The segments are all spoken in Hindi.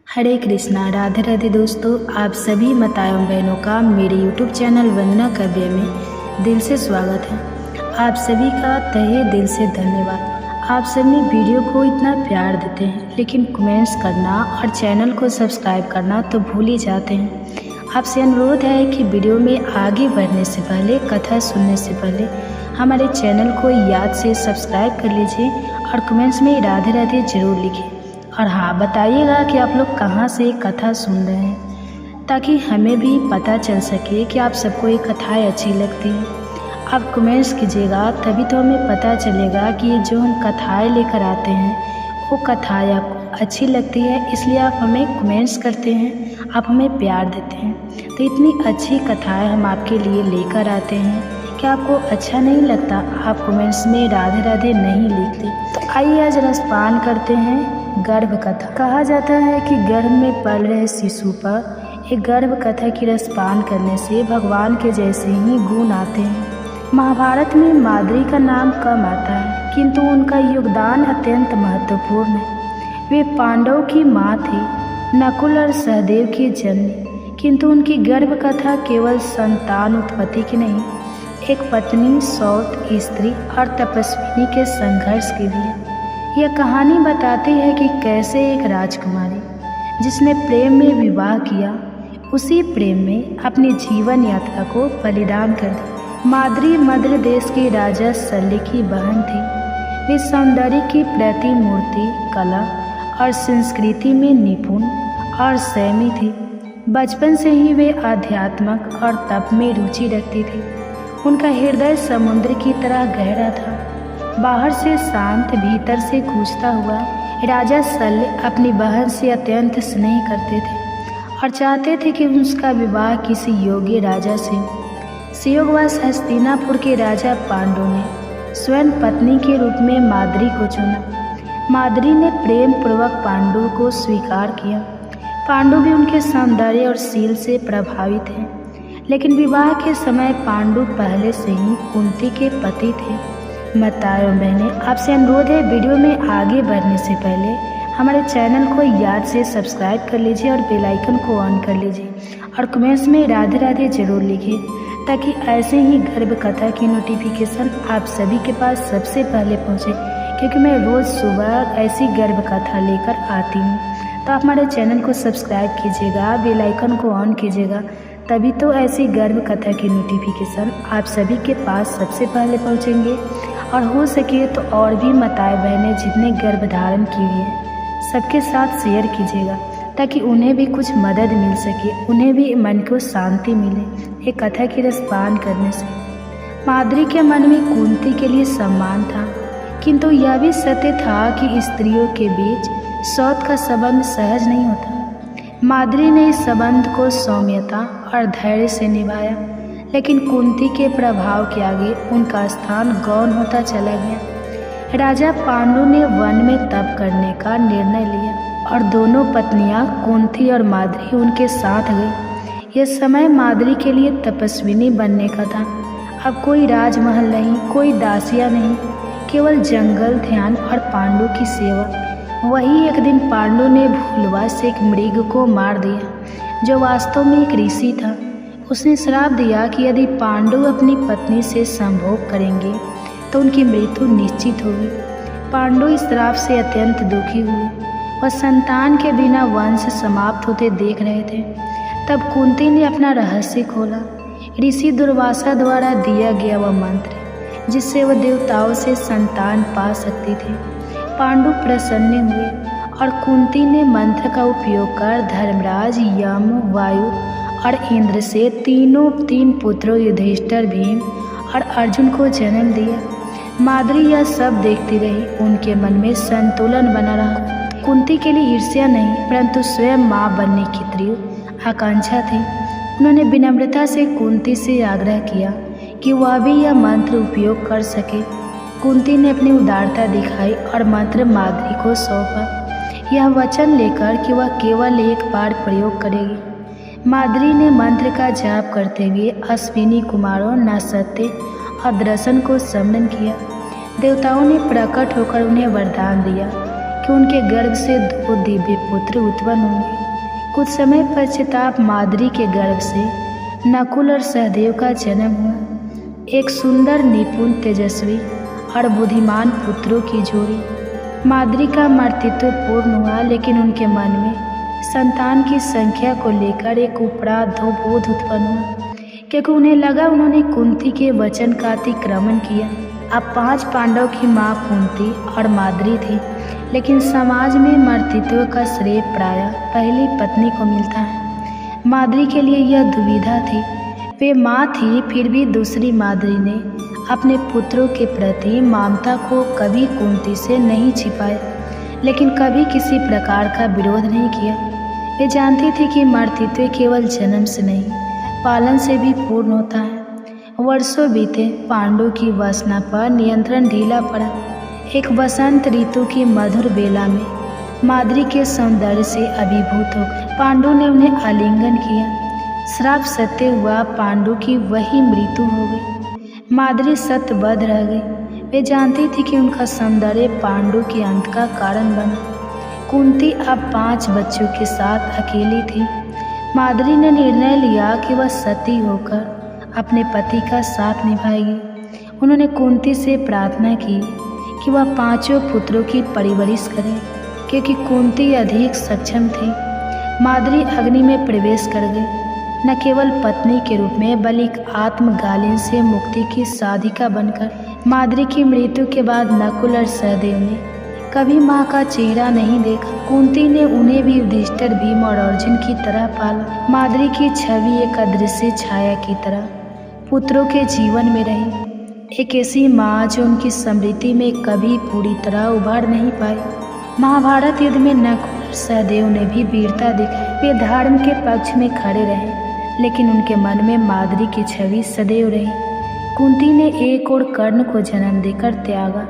हरे कृष्णा, राधे राधे। दोस्तों, आप सभी माताओं बहनों का मेरे YouTube चैनल वंदना काव्य में दिल से स्वागत है। आप सभी का तहे दिल से धन्यवाद। आप सभी वीडियो को इतना प्यार देते हैं, लेकिन कमेंट्स करना और चैनल को सब्सक्राइब करना तो भूल ही जाते हैं। आपसे अनुरोध है कि वीडियो में आगे बढ़ने से पहले, कथा सुनने से पहले हमारे चैनल को याद से सब्सक्राइब कर लीजिए और कमेंट्स में राधे राधे जरूर लिखिए। और हाँ, बताइएगा कि आप लोग कहाँ से कथा सुन रहे हैं, ताकि हमें भी पता चल सके कि आप सबको ये कथाएँ अच्छी लगती हैं। आप कमेंट्स कीजिएगा, तभी तो हमें पता चलेगा कि जो हम कथाएँ लेकर आते हैं वो कथाएँ आपको अच्छी लगती है। इसलिए आप हमें कमेंट्स करते हैं, आप हमें प्यार देते हैं। तो इतनी अच्छी कथाएँ हम आपके लिए लेकर आते हैं। क्या आपको अच्छा नहीं लगता? आप कमेंट्स में राधे राधे नहीं लिखते। तो आइए आज रसपान करते हैं गर्भ कथा। कहा जाता है कि गर्भ में पल रहे शिशु पर एक गर्भ कथा की रसपान करने से भगवान के जैसे ही गुण आते हैं। महाभारत में माद्री का नाम कम आता है, किंतु उनका योगदान अत्यंत महत्वपूर्ण है। वे पांडव की माँ थी, नकुल और सहदेव की जननी, किंतु उनकी गर्भ कथा केवल संतान उत्पत्ति की नहीं, एक पत्नी, सौत, स्त्री और तपस्विनी के संघर्ष की भी है। यह कहानी बताती है कि कैसे एक राजकुमारी जिसने प्रेम में विवाह किया, उसी प्रेम में अपनी जीवन यात्रा को बलिदान कर दी। माद्री मद्र देश के राजा शल्य की बहन थी। वे सौंदर्य की प्रतिमूर्ति, कला और संस्कृति में निपुण और संयमी थी। बचपन से ही वे आध्यात्मक और तप में रुचि रखती थी। उनका हृदय समुद्र की तरह गहरा था, बाहर से शांत, भीतर से गूंजता हुआ। राजा शल्य अपनी बहन से अत्यंत स्नेह करते थे और चाहते थे कि उसका विवाह किसी योग्य राजा से। संयोगवश हस्तिनापुर के राजा पांडु ने स्वयं पत्नी के रूप में माद्री को चुना। माद्री ने प्रेम पूर्वक पांडु को स्वीकार किया। पांडु भी उनके सौंदर्य और शील से प्रभावित थे, लेकिन विवाह के समय पांडु पहले से ही कुंती के पति थे। माताओं बहनें, आपसे अनुरोध है, वीडियो में आगे बढ़ने से पहले हमारे चैनल को याद से सब्सक्राइब कर लीजिए और बेल आइकन को ऑन कर लीजिए और कमेंट्स में राधे राधे जरूर लिखिए, ताकि ऐसे ही गर्भ कथा की नोटिफिकेशन आप सभी के पास सबसे पहले पहुंचे, क्योंकि मैं रोज़ सुबह ऐसी गर्भ कथा लेकर आती हूं। तो आप हमारे चैनल को सब्सक्राइब कीजिएगा, बेल आइकन को ऑन कीजिएगा, तभी तो ऐसी गर्भ कथा की नोटिफिकेशन आप सभी के पास सबसे पहले पहुंचेंगे। और हो सके तो और भी माताएं बहनें जितने गर्भ धारण की हुई हैं सबके साथ शेयर कीजिएगा, ताकि उन्हें भी कुछ मदद मिल सके, उन्हें भी मन को शांति मिले एक कथा की रसपान करने से। माद्री के मन में कुंती के लिए सम्मान था, किंतु यह भी सत्य था कि स्त्रियों के बीच सौत का संबंध सहज नहीं होता। माद्री ने इस संबंध को सौम्यता और धैर्य से निभाया, लेकिन कुंती के प्रभाव के आगे उनका स्थान गौण होता चला गया। राजा पांडु ने वन में तप करने का निर्णय लिया और दोनों पत्नियां कुंती और माद्री उनके साथ गई। यह समय माद्री के लिए तपस्विनी बनने का था। अब कोई राजमहल नहीं, कोई दासियां नहीं, केवल जंगल, ध्यान और पांडु की सेवा। वही एक दिन पांडु ने भूलवश एक मृग को मार दिया, जो वास्तव में एक ऋषि था। उसने श्राप दिया कि यदि पांडु अपनी पत्नी से संभोग करेंगे तो उनकी मृत्यु निश्चित होगी। पांडु इस श्राप से अत्यंत दुखी हुए। वह संतान के बिना वंश समाप्त होते देख रहे थे। तब कुंती ने अपना रहस्य खोला। ऋषि दुर्वासा द्वारा दिया गया वह मंत्र, जिससे वह देवताओं से संतान पा सकती थी। पांडु प्रसन्न हुए और कुंती ने मंत्र का उपयोग कर धर्मराज, यम, वायु और इंद्र से तीन पुत्रों युधिष्ठिर, भीम और अर्जुन को जन्म दिया। माद्री यह सब देखती रही। उनके मन में संतुलन बना रहा। कुंती के लिए ईर्ष्या नहीं, परंतु स्वयं माँ बनने की तीव्र आकांक्षा थी। उन्होंने विनम्रता से कुंती से आग्रह किया कि वह भी यह मंत्र उपयोग कर सके। कुंती ने अपनी उदारता दिखाई और मंत्र माद्री को सौंपा, यह वचन लेकर कि वह केवल एक बार प्रयोग करेगी। माद्री ने मंत्र का जाप करते हुए अश्विनी कुमारों, नसत्य और दर्शन को स्मरण किया। देवताओं ने प्रकट होकर उन्हें वरदान दिया कि कि उनके गर्भ से 2 दिव्य पुत्र उत्पन्न होंगे। कुछ समय पश्चात माद्री के गर्भ से नकुल और सहदेव का जन्म हुआ। एक सुंदर, निपुण, तेजस्वी और बुद्धिमान पुत्रों की जोड़ी। माद्री का मातृत्व पूर्ण हुआ, लेकिन उनके मन में संतान की संख्या को लेकर एक उपराध बोध उत्पन्न हुआ, क्योंकि उन्हें लगा उन्होंने कुंती के वचन का अतिक्रमण किया। अब 5 पांडव की माँ कुंती और माद्री थी, लेकिन समाज में मातृत्व का श्रेय प्रायः पहली पत्नी को मिलता है। माद्री के लिए यह दुविधा थी। वे माँ थी, फिर भी दूसरी माद्री ने अपने पुत्रों के प्रति ममता को कभी कुंती से नहीं छिपाया, लेकिन कभी किसी प्रकार का विरोध नहीं किया। वे जानती थी कि मातृत्व केवल जन्म से नहीं, पालन से भी पूर्ण होता है। वर्षों बीते, पांडवों की वासना पर नियंत्रण ढीला पड़ा। एक वसंत ऋतु की मधुर बेला में माद्री के सौंदर्य से अभिभूत होकर पांडु ने उन्हें आलिंगन किया। श्राप सत्य हुआ, पांडु की वही मृत्यु हो गई। माद्री सत्यबद्ध रह गई। वे जानती थी कि उनका सौंदर्य पांडु के अंत का कारण बना। कुंती अब 5 बच्चों के साथ अकेली थी। माद्री ने निर्णय लिया कि वह सती होकर अपने पति का साथ निभाएगी। उन्होंने कुंती से प्रार्थना की कि वह 5 पुत्रों की परवरिश करे, क्योंकि कुंती अधिक सक्षम थी। माद्री अग्नि में प्रवेश कर गई, न केवल पत्नी के रूप में बल्कि आत्मगालिन से मुक्ति की साधिका बनकर। माद्री की मृत्यु के बाद नकुल और सहदेव ने कभी माँ का चेहरा नहीं देखा। कुंती ने उन्हें भी युधिष्ठिर, भीम और अर्जुन की तरह पाला। माद्री की छवि एक अदृश्य छाया की तरह पुत्रों के जीवन में रही, एक ऐसी माँ जो उनकी स्मृति में कभी पूरी तरह उभर नहीं पाई। महाभारत युद्ध में नकुल और सहदेव ने भी वीरता दिखाई। वे धर्म के पक्ष में खड़े रहे, लेकिन उनके मन में माद्री की छवि सदैव रही। कुंती ने एक ओर कर्ण को जन्म देकर त्यागा,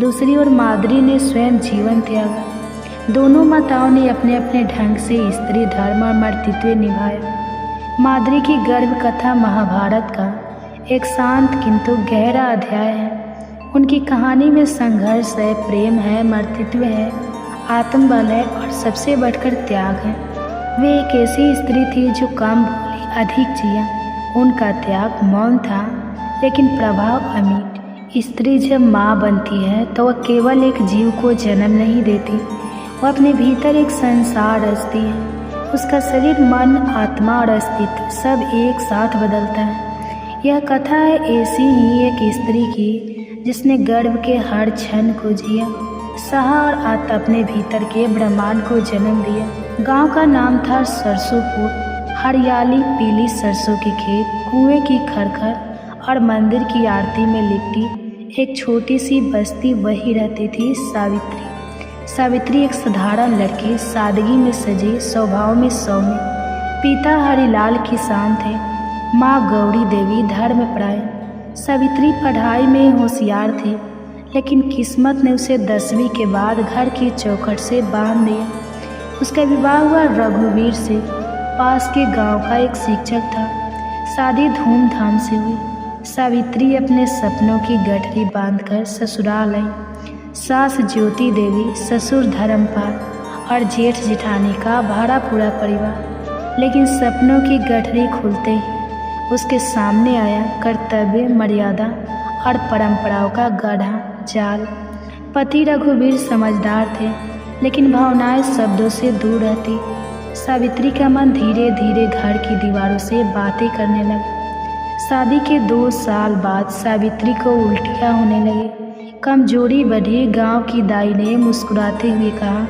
दूसरी ओर माद्री ने स्वयं जीवन त्यागा। दोनों माताओं ने अपने अपने ढंग से स्त्री धर्म और मातृत्व निभाया। माद्री की गर्भ कथा महाभारत का एक शांत किंतु गहरा अध्याय है। उनकी कहानी में संघर्ष है, प्रेम है, मातृत्व है, आत्मबल है और सबसे बढ़कर त्याग है। वे एक ऐसी स्त्री थी जो कम बोली, अधिक जिया। उनका त्याग मौन था, लेकिन प्रभाव अमिट। स्त्री जब माँ बनती है तो वह केवल एक जीव को जन्म नहीं देती, वह अपने भीतर एक संसार रचती है। उसका शरीर, मन, आत्मा और अस्तित्व सब एक साथ बदलता है। यह कथा है ऐसी ही एक स्त्री की जिसने गर्भ के हर क्षण को जिया, सहा और अपने भीतर के ब्रह्मांड को जन्म दिया। गांव का नाम था सरसोपुर। हरियाली, पीली सरसों के खेत, कुएं की खरखर और मंदिर की आरती में लिपटी एक छोटी सी बस्ती, वही रहती थी सावित्री। सावित्री एक साधारण लड़की, सादगी में सजी, स्वभाव में सौम्य। पिता हरिलाल किसान थे, माँ गौरी देवी धर्मपरायण। सावित्री पढ़ाई में होशियार थी, लेकिन किस्मत ने उसे 10वीं के बाद घर की चौखट से बांध दिया। उसका विवाह हुआ रघुवीर से, पास के गांव का एक शिक्षक था। शादी धूमधाम से हुई। सावित्री अपने सपनों की गठरी बांधकर ससुराल आई। सास ज्योति देवी, ससुर धर्मपाल और जेठ जेठानी का भरा पूरा परिवार। लेकिन सपनों की गठरी खुलते ही उसके सामने आया कर्तव्य, मर्यादा और परंपराओं का गाढ़ा जाल। पति रघुवीर समझदार थे, लेकिन भावनाएं शब्दों से दूर रहती। सावित्री का मन धीरे धीरे घर की दीवारों से बातें करने लगा। शादी के 2 साल बाद सावित्री को उल्टियाँ होने लगी। कमजोरी बढ़ी। गांव की दाई ने मुस्कुराते हुए कहा,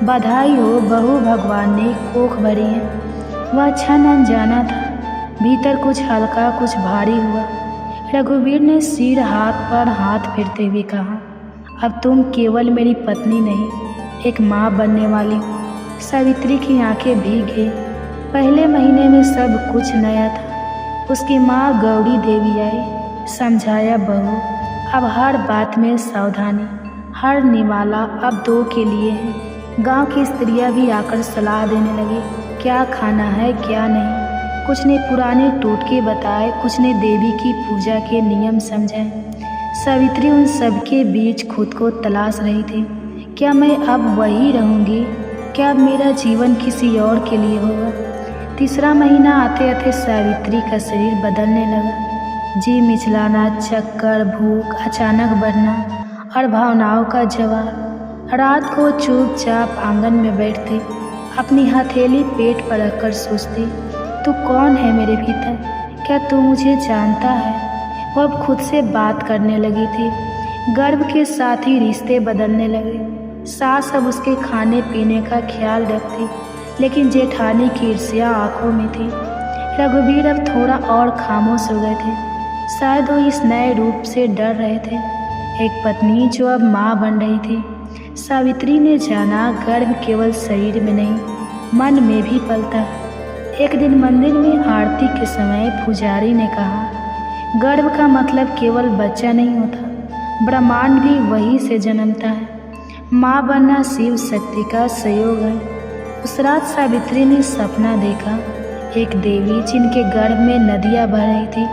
बधाई हो बहू, भगवान ने कोख भरी है। वह क्षण अनजाना था, भीतर कुछ हल्का कुछ भारी हुआ। रघुवीर ने सिर हाथ पर हाथ फेरते हुए कहा, अब तुम केवल मेरी पत्नी नहीं, एक माँ बनने वाली हो। सावित्री की आंखें भीग गई। पहले महीने में सब कुछ नया था। उसकी माँ गौरी देवी आई, समझाया, बहू अब हर बात में सावधानी, हर निवाला अब 2 के लिए है। गांव की स्त्रियां भी आकर सलाह देने लगी, क्या खाना है क्या नहीं। कुछ ने पुराने टोटके बताए, कुछ ने देवी की पूजा के नियम समझाए। सावित्री उन सबके बीच खुद को तलाश रही थी। क्या मैं अब वही रहूँगी? क्या अब मेरा जीवन किसी और के लिए होगा? तीसरा महीना आते आते सावित्री का शरीर बदलने लगा। जी मिचलाना, चक्कर, भूख अचानक बढ़ना और भावनाओं का जवाब। रात को चुपचाप आंगन में बैठती, अपनी हथेली पेट पर रखकर सोचती, तू कौन है मेरे भीतर? क्या तू मुझे जानता है? वो अब खुद से बात करने लगी थी। गर्भ के साथ ही रिश्ते बदलने लगे। सास अब उसके खाने पीने का ख्याल रखती, लेकिन जेठानी की ईर्ष्या आंखों में थी। रघुवीर अब थोड़ा और खामोश हो गए थे। शायद वो इस नए रूप से डर रहे थे। एक पत्नी जो अब माँ बन रही थी। सावित्री ने जाना गर्भ केवल शरीर में नहीं, मन में भी पलता है। एक दिन मंदिर में आरती के समय पुजारी ने कहा, गर्भ का मतलब केवल बच्चा नहीं होता, ब्रह्मांड भी वही से जन्मता है। माँ बनना शिव शक्ति का संयोग है। उस रात सावित्री ने सपना देखा, एक देवी जिनके गर्भ में नदियाँ बह रही थी,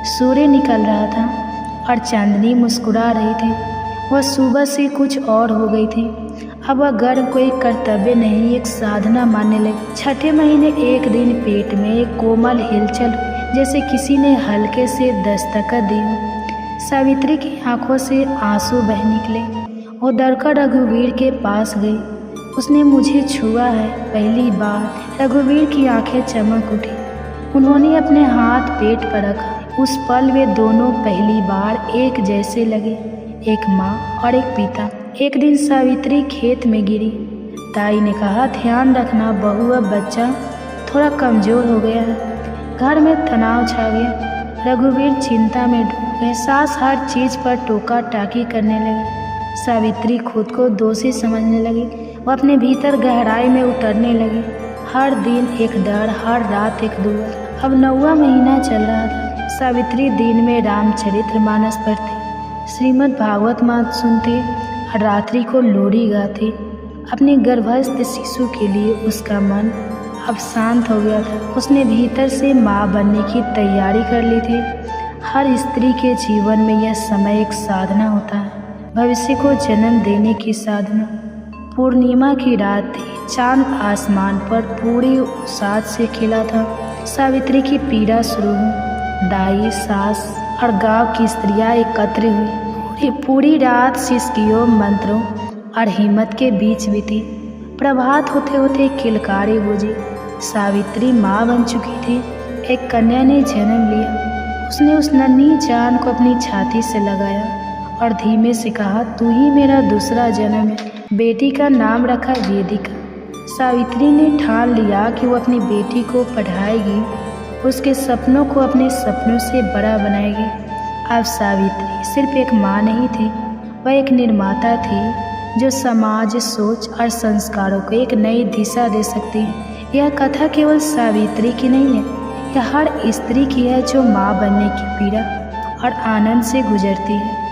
सूर्य निकल रहा था और चांदनी मुस्कुरा रही थी। वह सुबह से कुछ और हो गई थी। अब वह गर्भ को एक कर्तव्य नहीं, एक साधना मानने लगी। छठे महीने एक दिन पेट में एक कोमल हिलचल, जैसे किसी ने हल्के से दस्तक दी हो। सावित्री की आंखों से आंसू बह निकले। वो दौड़कर रघुवीर के पास गई। उसने मुझे छुआ है पहली बार। रघुवीर की आंखें चमक उठी। उन्होंने अपने हाथ पेट पर रखा। उस पल वे दोनों पहली बार एक जैसे लगे, एक माँ और एक पिता। एक दिन सावित्री खेत में गिरी। ताई ने कहा, ध्यान रखना बहू, अब बच्चा थोड़ा कमज़ोर हो गया है। घर में तनाव छा गया। रघुवीर चिंता में डूब गए। सास हर चीज़ पर टोका टाकी करने लगी। सावित्री खुद को दोषी समझने लगी। वो अपने भीतर गहराई में उतरने लगी। हर दिन एक डर, हर रात एक दुआ। अब 9वां महीना चल रहा था। सावित्री दिन में रामचरितमानस पढ़ती, श्रीमद् भागवत मात सुनती और रात्रि को लोरी गाती। अपने गर्भस्थ शिशु के लिए उसका मन अब शांत हो गया था। उसने भीतर से माँ बनने की तैयारी कर ली थी। हर स्त्री के जीवन में यह समय एक साधना होता है, भविष्य को जन्म देने की साधना। पूर्णिमा की रात थी। चांद आसमान पर पूरी उत्साह से खिला था। सावित्री की पीड़ा शुरू हुई। दाई, सास और गांव की स्त्रियां एकत्र हुई। पूरी रात सिसकियों, मंत्रों और हिम्मत के बीच बीती। प्रभात होते होते किलकारी गूंजी। सावित्री माँ बन चुकी थी। एक कन्या ने जन्म लिया। उसने उस नन्ही जान को अपनी छाती से लगाया और धीमे से कहा, तू ही मेरा दूसरा जन्म है। बेटी का नाम रखा वेदिका। सावित्री ने ठान लिया कि वो अपनी बेटी को पढ़ाएगी, उसके सपनों को अपने सपनों से बड़ा बनाएगी। अब सावित्री सिर्फ एक माँ नहीं थी, वह एक निर्माता थी जो समाज, सोच और संस्कारों को एक नई दिशा दे सकती है। यह कथा केवल सावित्री की नहीं है, यह हर स्त्री की है जो माँ बनने की पीड़ा और आनंद से गुजरती है।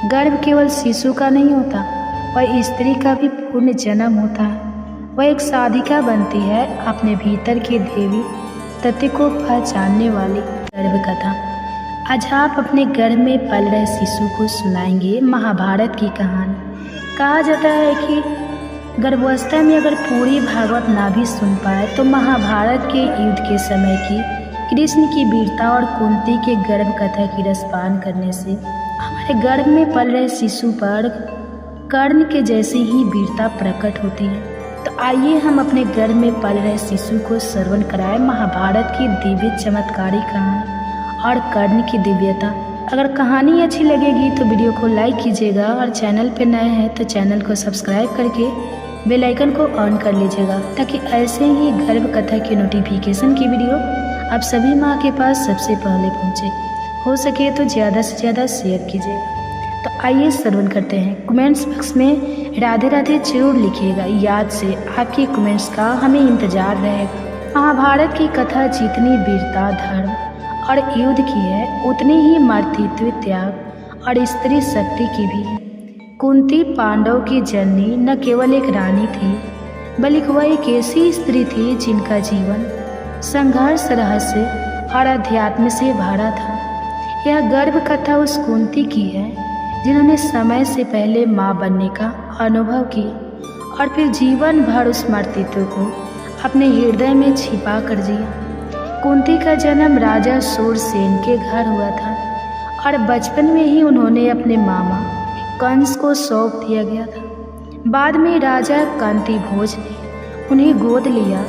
गर्भ केवल शिशु का नहीं होता, वह स्त्री का भी पूर्ण जन्म होता है। वह एक साधिका बनती है, अपने भीतर की देवी तत्व को पहचानने वाली। गर्भ कथा। आज आप अपने गर्भ में पल रहे शिशु को सुनाएंगे महाभारत की कहानी। कहा जाता है कि गर्भावस्था में अगर पूरी भागवत ना भी सुन पाए तो महाभारत के युद्ध के समय की कृष्ण की वीरता और कुंती के गर्भ कथा की रसपान करने से हमारे गर्भ में पल रहे शिशु पर कर्ण के जैसी ही वीरता प्रकट होती है। तो आइए हम अपने गर्भ में पल रहे शिशु को श्रवण कराएं महाभारत की दिव्य चमत्कारी कहानी और कर्ण की दिव्यता। अगर कहानी अच्छी लगेगी तो वीडियो को लाइक कीजिएगा और चैनल पर नए हैं तो चैनल को सब्सक्राइब करके बेल आइकन को ऑन कर लीजिएगा, ताकि ऐसे ही गर्भ कथा की नोटिफिकेशन की वीडियो आप सभी माँ के पास सबसे पहले पहुँचे। हो सके तो ज़्यादा से ज़्यादा शेयर कीजिएगा। तो आइए श्रवण करते हैं। कमेंट्स बॉक्स में राधे राधे जरूर लिखिएगा। याद से आपके कमेंट्स का हमें इंतज़ार रहेगा। महाभारत की कथा जितनी वीरता, धर्म और युद्ध की है, उतनी ही मातृत्व, त्याग और स्त्री शक्ति की भी है। कुंती पांडव की जननी न केवल एक रानी थी, बल्कि वह एक ऐसी स्त्री थी जिनका जीवन संघर्ष, रहस्य और अध्यात्म से भरा था। यह गर्भ कथा उस कुंती की है जिन्होंने समय से पहले माँ बनने का अनुभव किया। और फिर जीवन भर उस मर्तित्व को अपने हृदय में छिपा कर जिया। कुंती का जन्म राजा सूरसेन के घर हुआ था और बचपन में ही उन्होंने अपने मामा कंस को सौंप दिया गया था। बाद में राजा कांतिभोज ने उन्हें गोद लिया,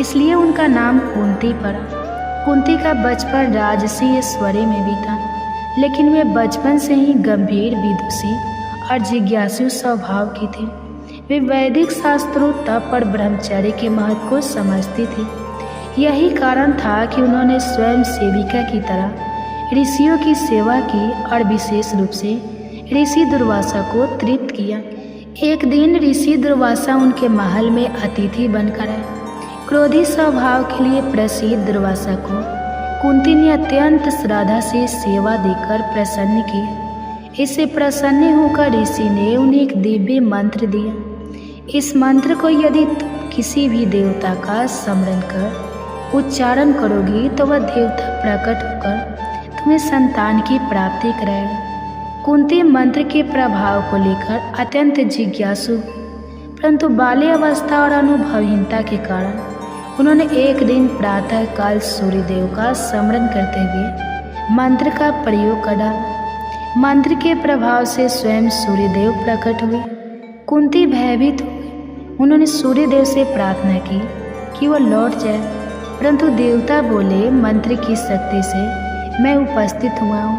इसलिए उनका नाम कुंती पड़ा। कुंती का बचपन राजसी ऐश्वर्य में भी था, लेकिन वे बचपन से ही गंभीर, विदुषी और जिज्ञासु स्वभाव की थी। वे वैदिक शास्त्रों, तप और ब्रह्मचर्य के महत्व को समझती थी। यही कारण था कि उन्होंने स्वयं सेविका की तरह ऋषियों की सेवा की और विशेष रूप से ऋषि दुर्वासा को तृप्त किया। एक दिन ऋषि दुर्वासा उनके महल में अतिथि बनकर आए। क्रोधी स्वभाव के लिए प्रसिद्ध दुर्वासा को कुंती ने अत्यंत श्रद्धा से सेवा देकर प्रसन्न किया। इससे प्रसन्न होकर ऋषि ने उन्हें एक दिव्य मंत्र दिया। इस मंत्र को यदि तुम किसी भी देवता का स्मरण कर उच्चारण करोगी तो वह देवता प्रकट होकर तुम्हें संतान की प्राप्ति कराएगा। कुंती मंत्र के प्रभाव को लेकर अत्यंत जिज्ञासु, परंतु बाल्यावस्था और अनुभवहीनता के कारण उन्होंने एक दिन प्रातः काल सूर्यदेव का स्मरण करते हुए मंत्र का प्रयोग कर डाला। मंत्र के प्रभाव से स्वयं सूर्यदेव प्रकट हुए। कुंती भयभीत हो गई। उन्होंने सूर्यदेव से प्रार्थना की कि वह लौट जाए, परंतु देवता बोले, मंत्र की शक्ति से मैं उपस्थित हुआ हूँ,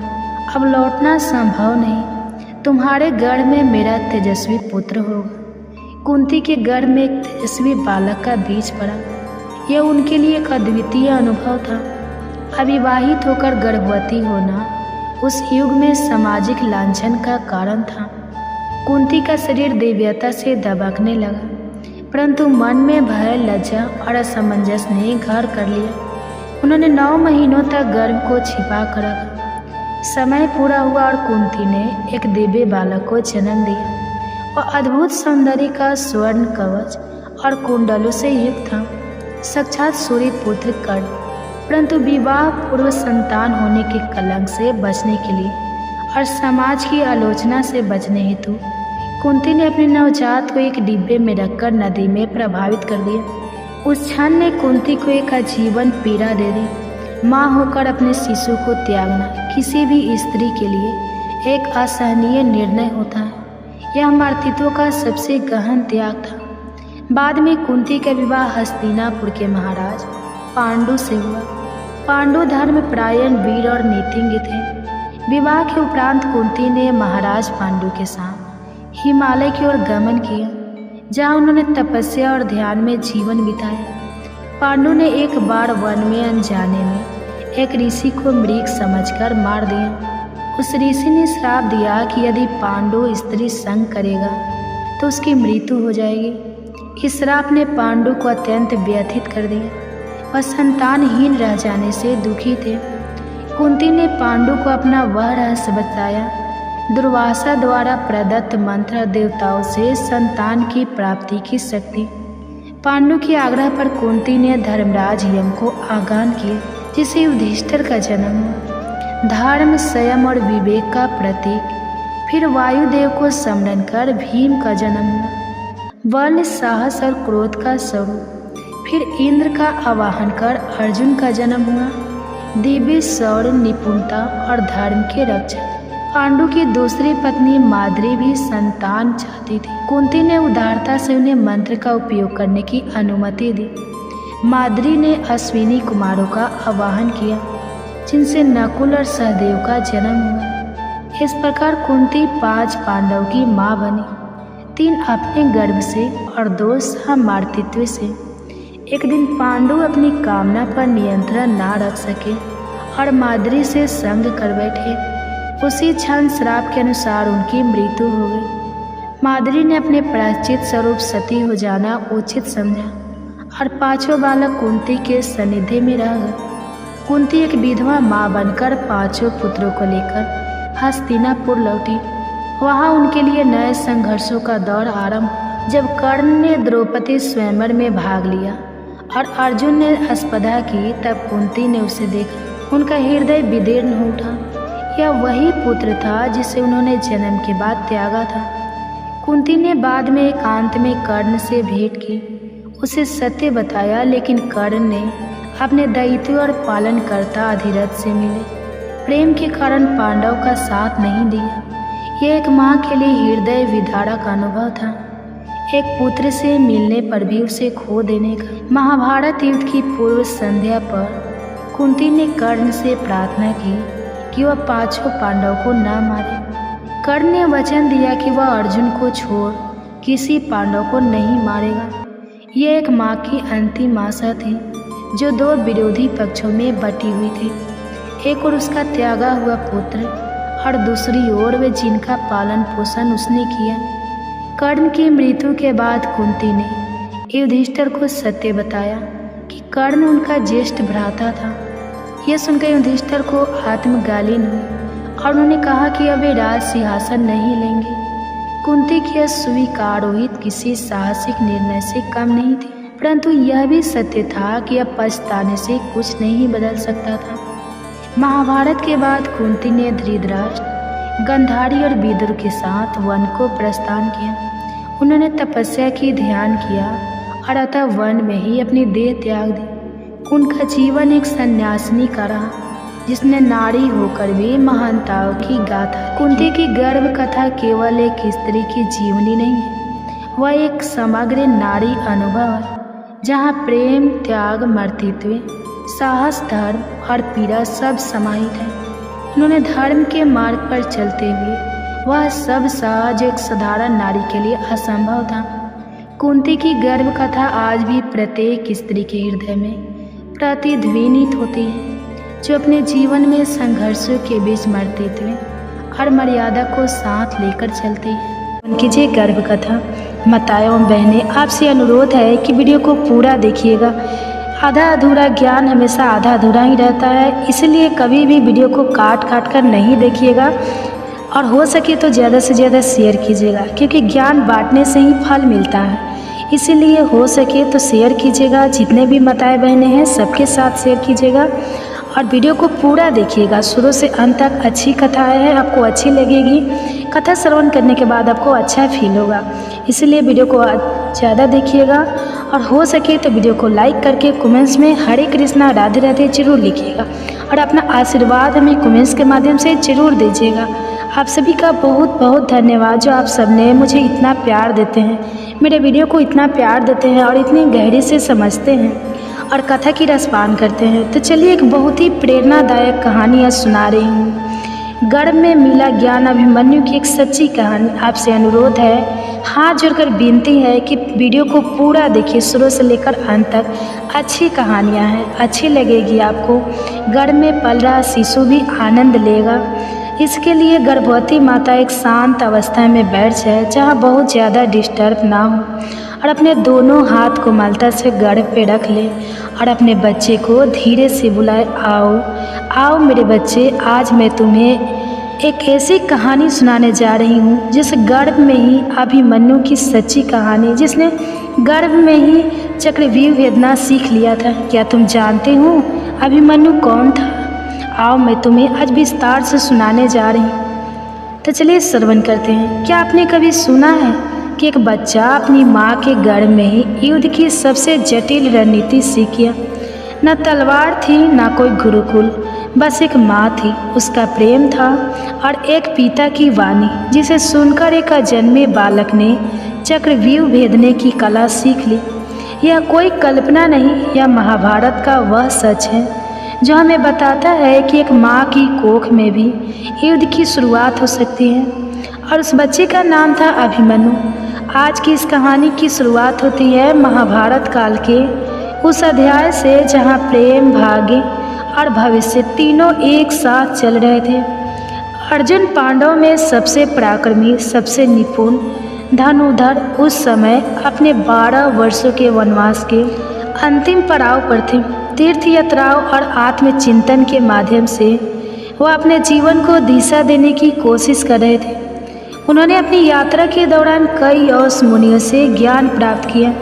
अब लौटना संभव नहीं। तुम्हारे गर्भ में मेरा तेजस्वी पुत्र होगा। कुंती के गर्भ में एक तेजस्वी बालक का बीज पड़ा। यह उनके लिए एक अद्वितीय अनुभव था। अविवाहित होकर गर्भवती होना उस युग में सामाजिक लांछन का कारण था। कुंती का शरीर दिव्यता से दबकने लगा, परंतु मन में भय, लज्जा और असमंजस ने घर कर लिया। उन्होंने 9 महीनों तक गर्भ को छिपा कर रखा। समय पूरा हुआ और कुंती ने एक दिव्य बालक को जन्म दिया। वह अद्भुत सौंदर्य का स्वर्ण कवच और कुंडलों से युक्त था, साक्षात सूर्य पुत्र कर्ण। परंतु विवाह पूर्व संतान होने के कलंक से बचने के लिए और समाज की आलोचना से बचने हेतु कुंती ने अपने नवजात को एक डिब्बे में रखकर नदी में प्रभावित कर दिया। उस क्षण ने कुंती को एक आजीवन पीड़ा दे दी। माँ होकर अपने शिशु को त्यागना किसी भी स्त्री के लिए एक असहनीय निर्णय होता है। यह मातृत्व का सबसे गहन त्याग था। बाद में कुंती का विवाह हस्तिनापुर के महाराज पांडु से हुआ। पांडु धर्मपरायण, वीर और नीतिज्ञ थे। विवाह के उपरांत कुंती ने महाराज पांडु के साथ हिमालय की ओर गमन किया, जहाँ उन्होंने तपस्या और ध्यान में जीवन बिताया। पांडु ने एक बार वन में अनजाने में एक ऋषि को मृग समझकर मार दिया। उस ऋषि ने श्राप दिया कि यदि पांडु स्त्री संग करेगा तो उसकी मृत्यु हो जाएगी। इस श्राप ने पांडु को अत्यंत व्यथित कर दिया। वह संतानहीन रह जाने से दुखी थे। कुंती ने पांडु को अपना वह रहस्य बताया। दुर्वासा द्वारा प्रदत्त मंत्र देवताओं से संतान की प्राप्ति की शक्ति। पांडु के आग्रह पर कुंती ने धर्मराज यम को आगान किया, जिसे युधिष्ठिर का जन्म हुआ। धर्म, संयम और विवेक का प्रतीक। फिर वायुदेव को स्मरण कर भीम का जन्म हुआ, बल, साहस और क्रोध का स्वरूप। फिर इंद्र का आवाहन कर अर्जुन का जन्म हुआ, दिव्य शौर्य, निपुणता और धर्म के रक्षक। पांडु की दूसरी पत्नी माद्री भी संतान चाहती थी। कुंती ने उदारता से उन्हें मंत्र का उपयोग करने की अनुमति दी। माद्री ने अश्विनी कुमारों का आवाहन किया, जिनसे नकुल और सहदेव का जन्म हुआ। इस प्रकार कुंती 5 पांडव की माँ बनी, 3 अपने गर्भ से और 2 सहमातृत्व से। एक दिन पांडु अपनी कामना पर नियंत्रण ना रख सके और माद्री से संग कर बैठे। उसी क्षण श्राप के अनुसार उनकी मृत्यु हो गई। माद्री ने अपने प्रायश्चित स्वरूप सती हो जाना उचित समझा और 5 बालक कुंती के सानिध्य में रह गए। कुंती एक विधवा माँ बनकर 5 पुत्रों को लेकर हस्तिनापुर लौटी। वहाँ उनके लिए नए संघर्षों का दौर आरंभ। जब कर्ण ने द्रौपदी स्वयंवर में भाग लिया और अर्जुन ने स्पर्धा की, तब कुंती ने उसे देखा। उनका हृदय विदीर्ण हो उठा। यह वही पुत्र था जिसे उन्होंने जन्म के बाद त्यागा था। कुंती ने बाद में एकांत में कर्ण से भेंट की, उसे सत्य बताया, लेकिन कर्ण ने अपने दैत्य और पालनकर्ता अधिरथ से मिले प्रेम के कारण पांडव का साथ नहीं दिया। यह एक माँ के लिए हृदय विदारक अनुभव था, एक पुत्र से मिलने पर भी उसे खो देने का। महाभारत युद्ध की पूर्व संध्या पर कुंती ने कर्ण से प्रार्थना की कि वह पांचों पांडव को न मारे। कर्ण ने वचन दिया कि वह अर्जुन को छोड़ किसी पांडव को नहीं मारेगा। यह एक माँ की अंतिम आशा थी जो दो विरोधी पक्षों में बटी हुई थी, एक और उसका त्यागा हुआ पुत्र और दूसरी ओर वे जिनका पालन पोषण उसने किया। कर्ण की मृत्यु के बाद कुंती ने युधिष्ठिर को सत्य बताया कि कर्ण उनका ज्येष्ठ भ्राता था। यह सुनकर युधिष्ठिर को आत्मगालीन हुई और उन्होंने कहा कि अब वे राज सिंहासन नहीं लेंगे। कुंती की स्वीकार रोहित किसी साहसिक निर्णय से कम नहीं थी, परंतु यह भी सत्य था कि अब पछताने से कुछ नहीं बदल सकता था। महाभारत के बाद कुंती ने धृतराष्ट्र, गांधारी और विदुर के साथ वन को प्रस्थान किया। उन्होंने तपस्या की, ध्यान किया और अतः वन में ही अपनी देह त्याग दी। उनका जीवन एक सन्यासिनी का रहा, जिसने नारी होकर भी महानताओं की गाथा। कुंती की गर्भ कथा केवल एक स्त्री की जीवनी नहीं है, वह एक समग्र नारी अनुभव है, जहाँ प्रेम, त्याग, मर्तित्व, साहस, धर्म और पीड़ा सब समाहित है। उन्होंने धर्म के मार्ग पर चलते हुए वह सब सहा जो एक साधारण नारी के लिए असंभव था। कुंती की गर्भ कथा आज भी प्रत्येक स्त्री के हृदय में प्रतिध्वनित होती है, जो अपने जीवन में संघर्षों के बीच मर्तित्व और मर्यादा को साथ लेकर चलती है। उनकी जे गर्भ कथा माताओं बहनें, आपसे अनुरोध है कि वीडियो को पूरा देखिएगा। आधा अधूरा ज्ञान हमेशा आधा अधूरा ही रहता है, इसलिए कभी भी वीडियो को काट कर नहीं देखिएगा और हो सके तो ज़्यादा से ज़्यादा शेयर कीजिएगा, क्योंकि ज्ञान बांटने से ही फल मिलता है। इसीलिए हो सके तो शेयर कीजिएगा, जितने भी माताएं बहनें हैं सबके साथ शेयर कीजिएगा और वीडियो को पूरा देखिएगा शुरू से अंत तक। अच्छी कथाएं हैं, आपको अच्छी लगेगी। कथा श्रवण करने के बाद आपको अच्छा फील होगा, इसलिए वीडियो को ज़्यादा देखिएगा और हो सके तो वीडियो को लाइक करके कमेंट्स में हरे कृष्णा राधे राधे जरूर लिखिएगा और अपना आशीर्वाद हमें कमेंट्स के माध्यम से जरूर दीजिएगा। आप सभी का बहुत बहुत धन्यवाद, जो आप सबने मुझे इतना प्यार देते हैं, मेरे वीडियो को इतना प्यार देते हैं और इतनी गहरे से समझते हैं और कथा की रसपान करते हैं। तो चलिए एक बहुत ही प्रेरणादायक कहानी आज सुना रही हूँ। गर्भ में मिला ज्ञान, अभिमन्यु की एक सच्ची कहानी। आपसे अनुरोध है, हाथ जोड़कर विनती है कि वीडियो को पूरा देखिए शुरू से लेकर अंत तक। अच्छी कहानियाँ हैं, अच्छी लगेगी आपको। गर्भ में पल रहा शिशु भी आनंद लेगा। इसके लिए गर्भवती माता एक शांत अवस्था में बैठ जाए, जहाँ बहुत ज़्यादा डिस्टर्ब ना हो, और अपने दोनों हाथ को मलता से गर्भ पे रख ले और अपने बच्चे को धीरे से बुलाए, आओ आओ मेरे बच्चे, आज मैं तुम्हें एक ऐसी कहानी सुनाने जा रही हूँ जिस गर्भ में ही अभिमन्यु की सच्ची कहानी, जिसने गर्भ में ही चक्रव्यूह वेदना सीख लिया था। क्या तुम जानते हो अभिमन्यु कौन था? आओ मैं तुम्हें आज विस्तार से सुनाने जा रही हूँ। तो चलिए श्रवण करते हैं। क्या आपने कभी सुना है कि एक बच्चा अपनी माँ के गर्भ में ही युद्ध की सबसे जटिल रणनीति सीख गया? न तलवार थी, न कोई गुरुकुल, बस एक माँ थी, उसका प्रेम था और एक पिता की वाणी, जिसे सुनकर एक अजन्मे बालक ने चक्रव्यूह भेदने की कला सीख ली। यह कोई कल्पना नहीं, यह महाभारत का वह सच है जो हमें बताता है कि एक माँ की कोख में भी युद्ध की शुरुआत हो सकती है। और उस बच्चे का नाम था अभिमन्यु। आज की इस कहानी की शुरुआत होती है महाभारत काल के उस अध्याय से, जहाँ प्रेम, भाग्य और भविष्य तीनों एक साथ चल रहे थे। अर्जुन पांडव में सबसे पराक्रमी, सबसे निपुण धनुर्धर उस समय अपने 12 वर्षों के वनवास के अंतिम पड़ाव पर थे। तीर्थ यात्राओं और आत्मचिंतन के माध्यम से वह अपने जीवन को दिशा देने की कोशिश कर रहे थे। उन्होंने अपनी यात्रा के दौरान कई यश मुनियों से ज्ञान प्राप्त किया,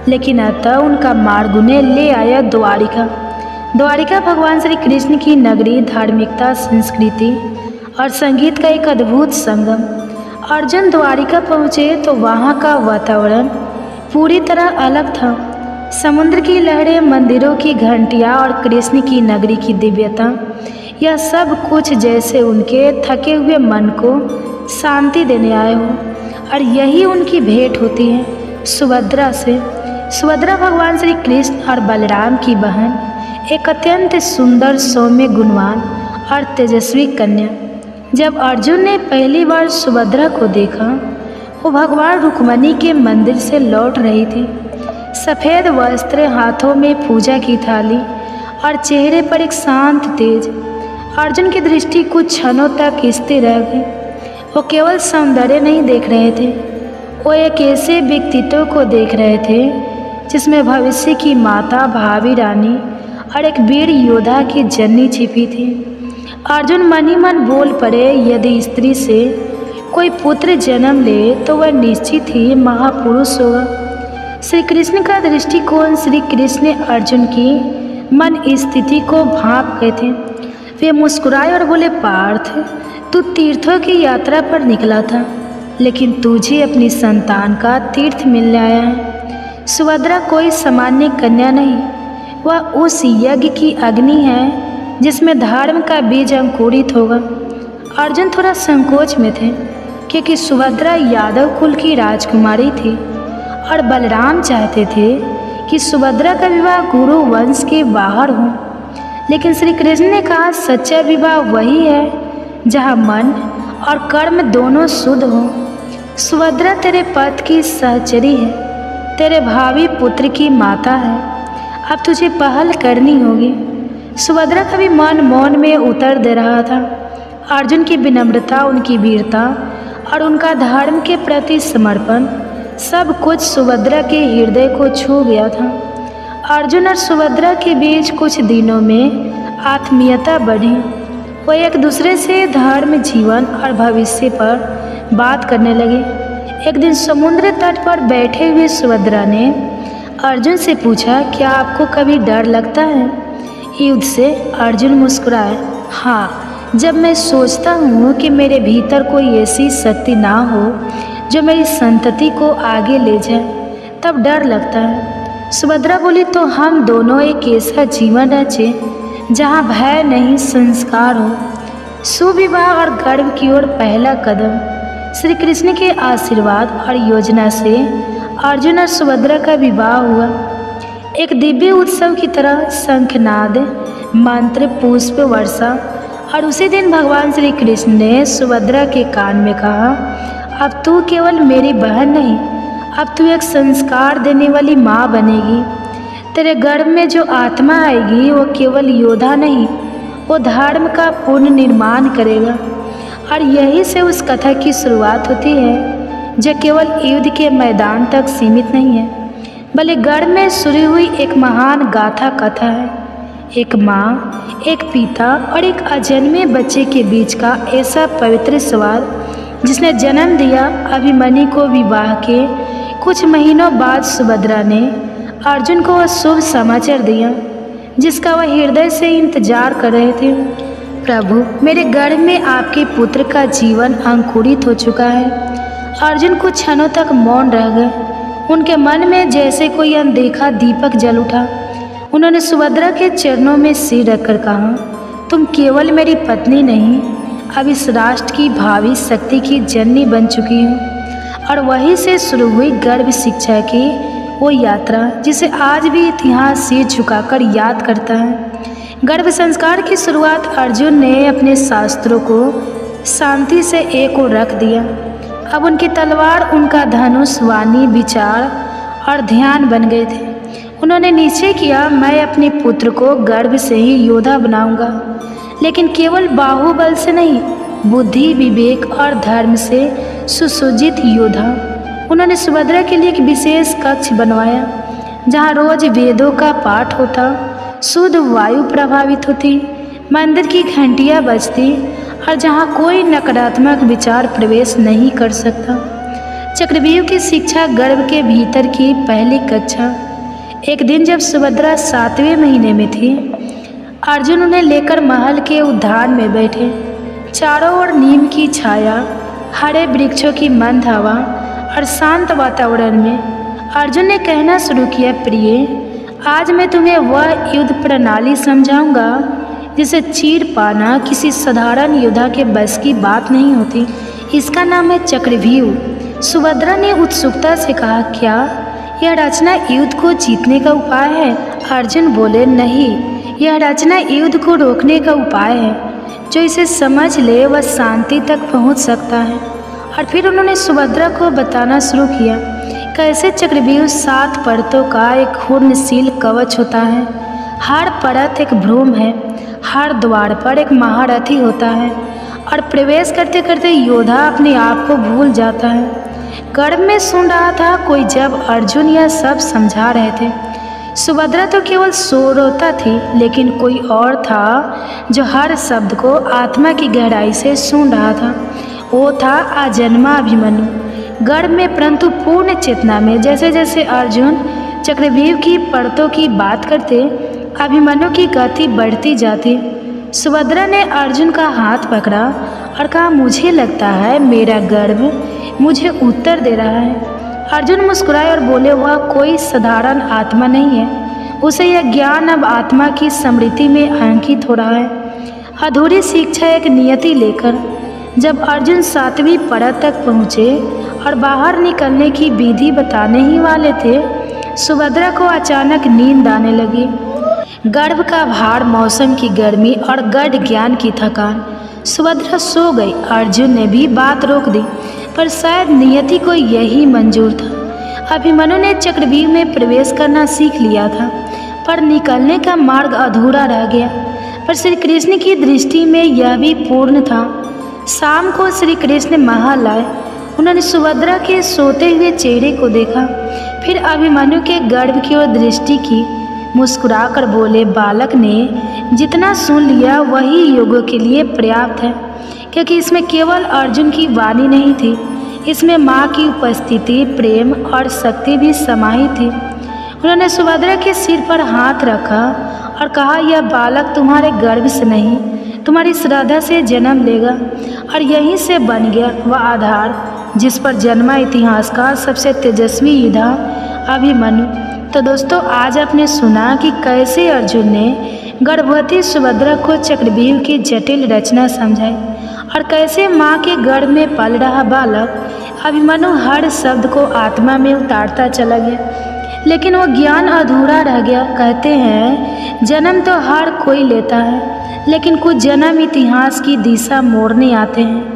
लेकिन अतः उनका मार्ग उन्हें ले आया द्वारिका। द्वारिका भगवान श्री कृष्ण की नगरी, धार्मिकता, संस्कृति और संगीत का एक अद्भुत संगम। अर्जुन द्वारिका पहुँचे तो वहाँ का वातावरण पूरी तरह अलग था। समुद्र की लहरें, मंदिरों की घंटियाँ और कृष्ण की नगरी की दिव्यता, यह सब कुछ जैसे उनके थके हुए मन को शांति देने आए हो। और यही उनकी भेंट होती है सुभद्रा से। सुभद्रा भगवान श्री कृष्ण और बलराम की बहन, एक अत्यंत सुंदर, सौम्य, गुणवान और तेजस्वी कन्या। जब अर्जुन ने पहली बार सुभद्रा को देखा, वो भगवान रुक्मणी के मंदिर से लौट रही थी। सफ़ेद वस्त्र, हाथों में पूजा की थाली और चेहरे पर एक शांत तेज। अर्जुन की दृष्टि कुछ क्षणों तक स्थिर रह गई। वो केवल सौंदर्य नहीं देख रहे थे, वो एक ऐसे व्यक्तित्व को देख रहे थे जिसमें भविष्य की माता, भावी रानी और एक वीर योद्धा की जननी छिपी थी। अर्जुन मन ही मन बोल पड़े, यदि स्त्री से कोई पुत्र जन्म ले तो वह निश्चित ही महापुरुष होगा। श्री कृष्ण का दृष्टिकोण, श्री कृष्ण ने अर्जुन की मन स्थिति को भांप गए थे। वे मुस्कुराए और बोले, पार्थ, तू तीर्थों की यात्रा पर निकला था, लेकिन तुझे अपनी संतान का तीर्थ मिलने आया है। सुभद्रा कोई सामान्य कन्या नहीं, वह उस यज्ञ की अग्नि है जिसमें धर्म का बीज अंकुरित होगा। अर्जुन थोड़ा संकोच में थे, क्योंकि सुभद्रा यादव कुल की राजकुमारी थी और बलराम चाहते थे कि सुभद्रा का विवाह गुरु वंश के बाहर हो। लेकिन श्री कृष्ण ने कहा, सच्चा विवाह वही है जहाँ मन और कर्म दोनों शुद्ध हो। सुभद्रा तेरे पति की सहचरी है, तेरे भावी पुत्र की माता है। अब तुझे पहल करनी होगी। सुभद्रा का भी मन मौन में उतर दे रहा था। अर्जुन की विनम्रता, उनकी वीरता और उनका धर्म के प्रति समर्पण, सब कुछ सुभद्रा के हृदय को छू गया था। अर्जुन और सुभद्रा के बीच कुछ दिनों में आत्मीयता बढ़ी। वो एक दूसरे से धर्म, जीवन और भविष्य पर बात करने लगे। एक दिन समुद्र तट पर बैठे हुए सुभद्रा ने अर्जुन से पूछा, क्या आपको कभी डर लगता है युद्ध से? अर्जुन मुस्कुराए, हाँ, जब मैं सोचता हूँ कि मेरे भीतर कोई ऐसी शक्ति ना हो जो मेरी संतति को आगे ले जाए, तब डर लगता है। सुभद्रा बोली, तो हम दोनों एक ऐसा जीवन रचें जहाँ भय नहीं, संस्कार हो। सुविवाह और गर्व की ओर पहला कदम। श्री कृष्ण के आशीर्वाद और योजना से अर्जुन और सुभद्रा का विवाह हुआ। एक दिव्य उत्सव की तरह शंखनाद, मंत्र, पुष्प वर्षा। और उसी दिन भगवान श्री कृष्ण ने सुभद्रा के कान में कहा, अब तू केवल मेरी बहन नहीं, अब तू एक संस्कार देने वाली माँ बनेगी। तेरे गर्भ में जो आत्मा आएगी वो केवल योद्धा नहीं, वो धर्म का पुनर्निर्माण करेगा। और यही से उस कथा की शुरुआत होती है जो केवल युद्ध के मैदान तक सीमित नहीं है, बल्कि गर्भ में शुरू हुई एक महान गाथा कथा है। एक माँ, एक पिता और एक अजन्मे बच्चे के बीच का ऐसा पवित्र सवाल जिसने जन्म दिया अभिमन्यु को। विवाह के कुछ महीनों बाद सुभद्रा ने अर्जुन को वह शुभ समाचार दिया जिसका वह हृदय से इंतजार कर रहे थे। प्रभु, मेरे गर्भ में आपके पुत्र का जीवन अंकुरित हो चुका है। अर्जुन कुछ क्षणों तक मौन रह गए। उनके मन में जैसे कोई अनदेखा दीपक जल उठा। उन्होंने सुभद्रा के चरणों में सिर रखकर कहा, तुम केवल मेरी पत्नी नहीं, अब इस राष्ट्र की भावी शक्ति की जननी बन चुकी हो। और वहीं से शुरू हुई गर्भ शिक्षा की वो यात्रा जिसे आज भी इतिहास सिर झुकाकर याद करता है। गर्भ संस्कार की शुरुआत अर्जुन ने अपने शास्त्रों को शांति से एक ओर रख दिया। अब उनकी तलवार, उनका धनुष, वाणी, विचार और ध्यान बन गए थे। उन्होंने निश्चय किया, मैं अपने पुत्र को गर्भ से ही योद्धा बनाऊंगा, लेकिन केवल बाहुबल से नहीं, बुद्धि, विवेक और धर्म से सुसज्जित योद्धा। उन्होंने सुभद्रा के लिए एक विशेष कक्ष बनवाया जहाँ रोज वेदों का पाठ होता, शुद्ध वायु प्रभावित होती, मंदिर की घंटियाँ बजती और जहाँ कोई नकारात्मक विचार प्रवेश नहीं कर सकता। चक्रव्यूह की शिक्षा गर्भ के भीतर की पहली कक्षा। एक दिन जब सुभद्रा 7वें महीने में थी, अर्जुन उन्हें लेकर महल के उद्यान में बैठे। चारों ओर नीम की छाया, हरे वृक्षों की मंद हवा और शांत वातावरण में अर्जुन ने कहना शुरू किया, प्रिय, आज मैं तुम्हें वह युद्ध प्रणाली समझाऊंगा जिसे चीर पाना किसी साधारण योद्धा के बस की बात नहीं होती। इसका नाम है चक्रव्यूह। सुभद्रा ने उत्सुकता से कहा, क्या यह रचना युद्ध को जीतने का उपाय है? अर्जुन बोले, नहीं, यह रचना युद्ध को रोकने का उपाय है। जो इसे समझ ले वह शांति तक पहुंच सकता है। और फिर उन्होंने सुभद्रा को बताना शुरू किया कैसे चक्रव्यूह 7 परतों का एक घूर्णशील कवच होता है। हर परत एक भ्रूण है, हर द्वार पर एक महारथी होता है और प्रवेश करते करते योद्धा अपने आप को भूल जाता है। गर्भ में सुन रहा था कोई जब अर्जुन यह सब समझा रहे थे। सुभद्रा तो केवल श्रोता थी, लेकिन कोई और था जो हर शब्द को आत्मा की गहराई से सुन रहा था। वो था अजन्मा अभिमन्यु। गर्भ में परंतु पूर्ण चेतना में जैसे जैसे अर्जुन चक्रव्यूह की परतों की बात करते, अभिमन्यु की गति बढ़ती जाती। सुभद्रा ने अर्जुन का हाथ पकड़ा और कहा, मुझे लगता है मेरा गर्भ मुझे उत्तर दे रहा है। अर्जुन मुस्कुराए और बोले, वह कोई साधारण आत्मा नहीं है, उसे यह ज्ञान अब आत्मा की स्मृति में अंकित हो रहा है। अधूरी शिक्षा एक नियति लेकर जब अर्जुन 7वीं परत तक पहुँचे और बाहर निकलने की विधि बताने ही वाले थे, सुभद्रा को अचानक नींद आने लगी। गर्भ का भार, मौसम की गर्मी और गढ़ ज्ञान की थकान, सुभद्रा सो गई। अर्जुन ने भी बात रोक दी, पर शायद नियति को यही मंजूर था। अभिमन्यु ने चक्रव्यूह में प्रवेश करना सीख लिया था, पर निकलने का मार्ग अधूरा रह गया। पर श्री कृष्ण की दृष्टि में यह भी पूर्ण था। शाम को श्री कृष्ण महल आए। उन्होंने सुभद्रा के सोते हुए चेहरे को देखा, फिर अभिमन्यु के गर्भ की ओर दृष्टि की, मुस्कुराकर बोले, बालक ने जितना सुन लिया वही योगों के लिए पर्याप्त है, क्योंकि इसमें केवल अर्जुन की वाणी नहीं थी, इसमें माँ की उपस्थिति, प्रेम और शक्ति भी समाहित थी। उन्होंने सुभद्रा के सिर पर हाथ रखा और कहा, यह बालक तुम्हारे गर्भ से नहीं, तुम्हारी श्रद्धा से जन्म लेगा और यहीं से बन गया वह आधार जिस पर जन्मा इतिहास का सबसे तेजस्वी योद्धा अभिमन्यु। तो दोस्तों, आज आपने सुना कि कैसे अर्जुन ने गर्भवती सुभद्रा को चक्रव्यूह की जटिल रचना समझाई और कैसे माँ के गर्भ में पल रहा बालक अभिमन्यु हर शब्द को आत्मा में उतारता चला गया, लेकिन वो ज्ञान अधूरा रह गया। कहते हैं जन्म तो हर कोई लेता है, लेकिन कुछ जन्म इतिहास की दिशा मोड़ने आते हैं।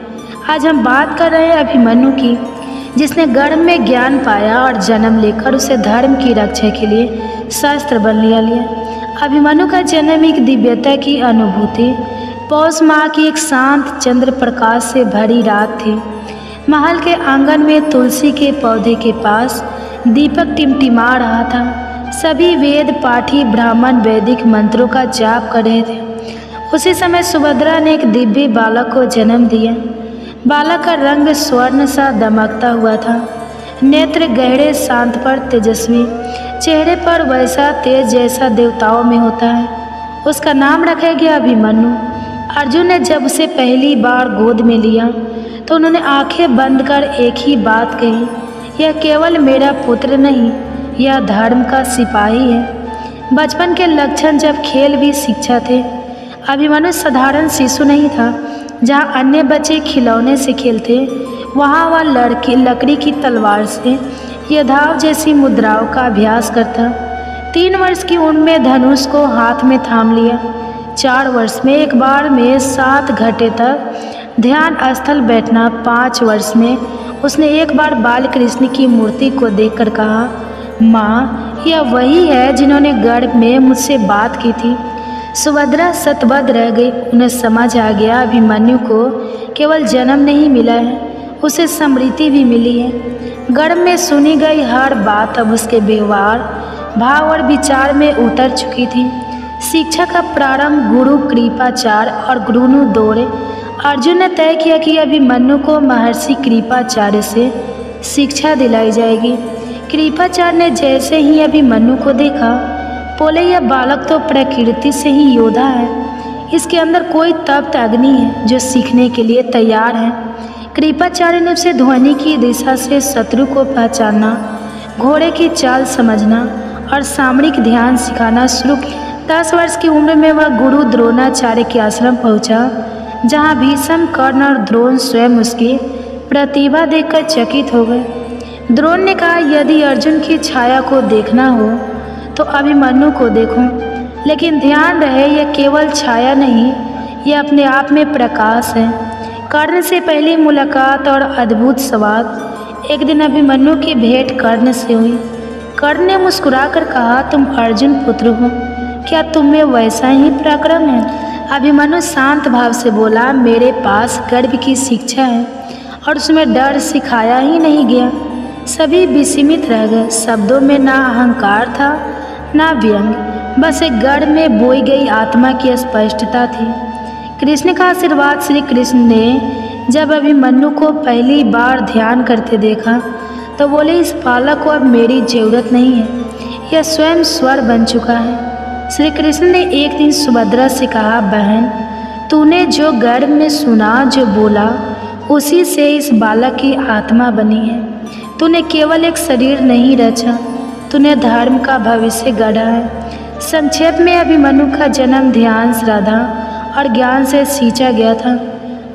आज हम बात कर रहे हैं अभिमन्यु की, जिसने गर्भ में ज्ञान पाया और जन्म लेकर उसे धर्म की रक्षा के लिए शस्त्र बन लिया। अभिमन्यु का जन्म एक दिव्यता की अनुभूति, पौष माह की एक शांत चंद्र प्रकाश से भरी रात थी। महल के आंगन में तुलसी के पौधे के पास दीपक टिमटिमा रहा था। सभी वेद पाठी ब्राह्मण वैदिक मंत्रों का जाप कर रहे थे। उसी समय सुभद्रा ने एक दिव्य बालक को जन्म दिया। बालक का रंग स्वर्ण सा दमकता हुआ था, नेत्र गहरे, शांत पर तेजस्वी, चेहरे पर वैसा तेज जैसा देवताओं में होता है। उसका नाम रखा गया अभिमन्यु। अर्जुन ने जब उसे पहली बार गोद में लिया तो उन्होंने आंखें बंद कर एक ही बात कही, यह केवल मेरा पुत्र नहीं, यह धर्म का सिपाही है। बचपन के लक्षण जब खेल भी शिक्षा थे। अभिमन्यु साधारण शिशु नहीं था। जहाँ अन्य बच्चे खिलौने से खेलते, वहाँ वह लकड़ी की तलवार से योद्धाओं जैसी मुद्राओं का अभ्यास करता। 3 वर्ष की उम्र में धनुष को हाथ में थाम लिया। 4 वर्ष में एक बार में 7 घंटे तक ध्यान स्थल बैठना। 5 वर्ष में उसने एक बार बाल कृष्ण की मूर्ति को देखकर कहा, माँ, यह वही है जिन्होंने गर्भ में मुझसे बात की थी। सुभद्रा शतबद्ध रह गई। उन्हें समझ आ गया अभिमन्यु को केवल जन्म नहीं मिला है, उसे स्मृति भी मिली है। गर्भ में सुनी गई हर बात अब उसके व्यवहार, भाव और विचार में उतर चुकी थी। शिक्षा का प्रारंभ गुरु कृपाचार्य और गुरु दौरे। अर्जुन ने तय किया कि अभिमन्यु को महर्षि कृपाचार्य से शिक्षा दिलाई जाएगी। कृपाचार्य ने जैसे ही अभिमन्यु को देखा बोले, यह बालक तो प्रकृति से ही योद्धा है, इसके अंदर कोई तप्त अग्नि है जो सीखने के लिए तैयार है। कृपाचार्य ने उसे ध्वनि की दिशा से शत्रु को पहचानना, घोड़े की चाल समझना और सामरिक ध्यान सिखाना शुरू किया। 10 वर्ष की उम्र में वह गुरु द्रोणाचार्य के आश्रम पहुंचा, जहां भीष्म, कर्ण और द्रोण स्वयं उसकी प्रतिभा देखकर चकित हो गए। द्रोण ने कहा, यदि अर्जुन की छाया को देखना हो तो अभिमन्यु को देखो, लेकिन ध्यान रहे यह केवल छाया नहीं, यह अपने आप में प्रकाश है। कर्ण से पहली मुलाकात और अद्भुत संवाद एक दिन अभिमन्यु की भेंट कर्ण से हुई। कर्ण ने मुस्कुराकर कहा, तुम अर्जुन पुत्र हो, क्या तुम में वैसा ही पराक्रम है? अभिमन्यु शांत भाव से बोला, मेरे पास गर्व की शिक्षा है और उसमें डर सिखाया ही नहीं गया। सभी विस्मित रह गए। शब्दों में ना अहंकार था ना व्यंग, बस एक गढ़ में बोई गई आत्मा की स्पष्टता थी। कृष्ण का आशीर्वाद। श्री कृष्ण ने जब अभिमन्यु को पहली बार ध्यान करते देखा तो बोले, इस बालक को अब मेरी जरूरत नहीं है, यह स्वयं स्वर बन चुका है। श्री कृष्ण ने एक दिन सुभद्रा से कहा, बहन, तूने जो गर्भ में सुना, जो बोला, उसी से इस बालक की आत्मा बनी है। तूने केवल एक शरीर नहीं रचा, तूने धर्म का भविष्य गढ़ा है। संक्षेप में अभिमन्यु का जन्म ध्यान, श्रद्धा और ज्ञान से सींचा गया था।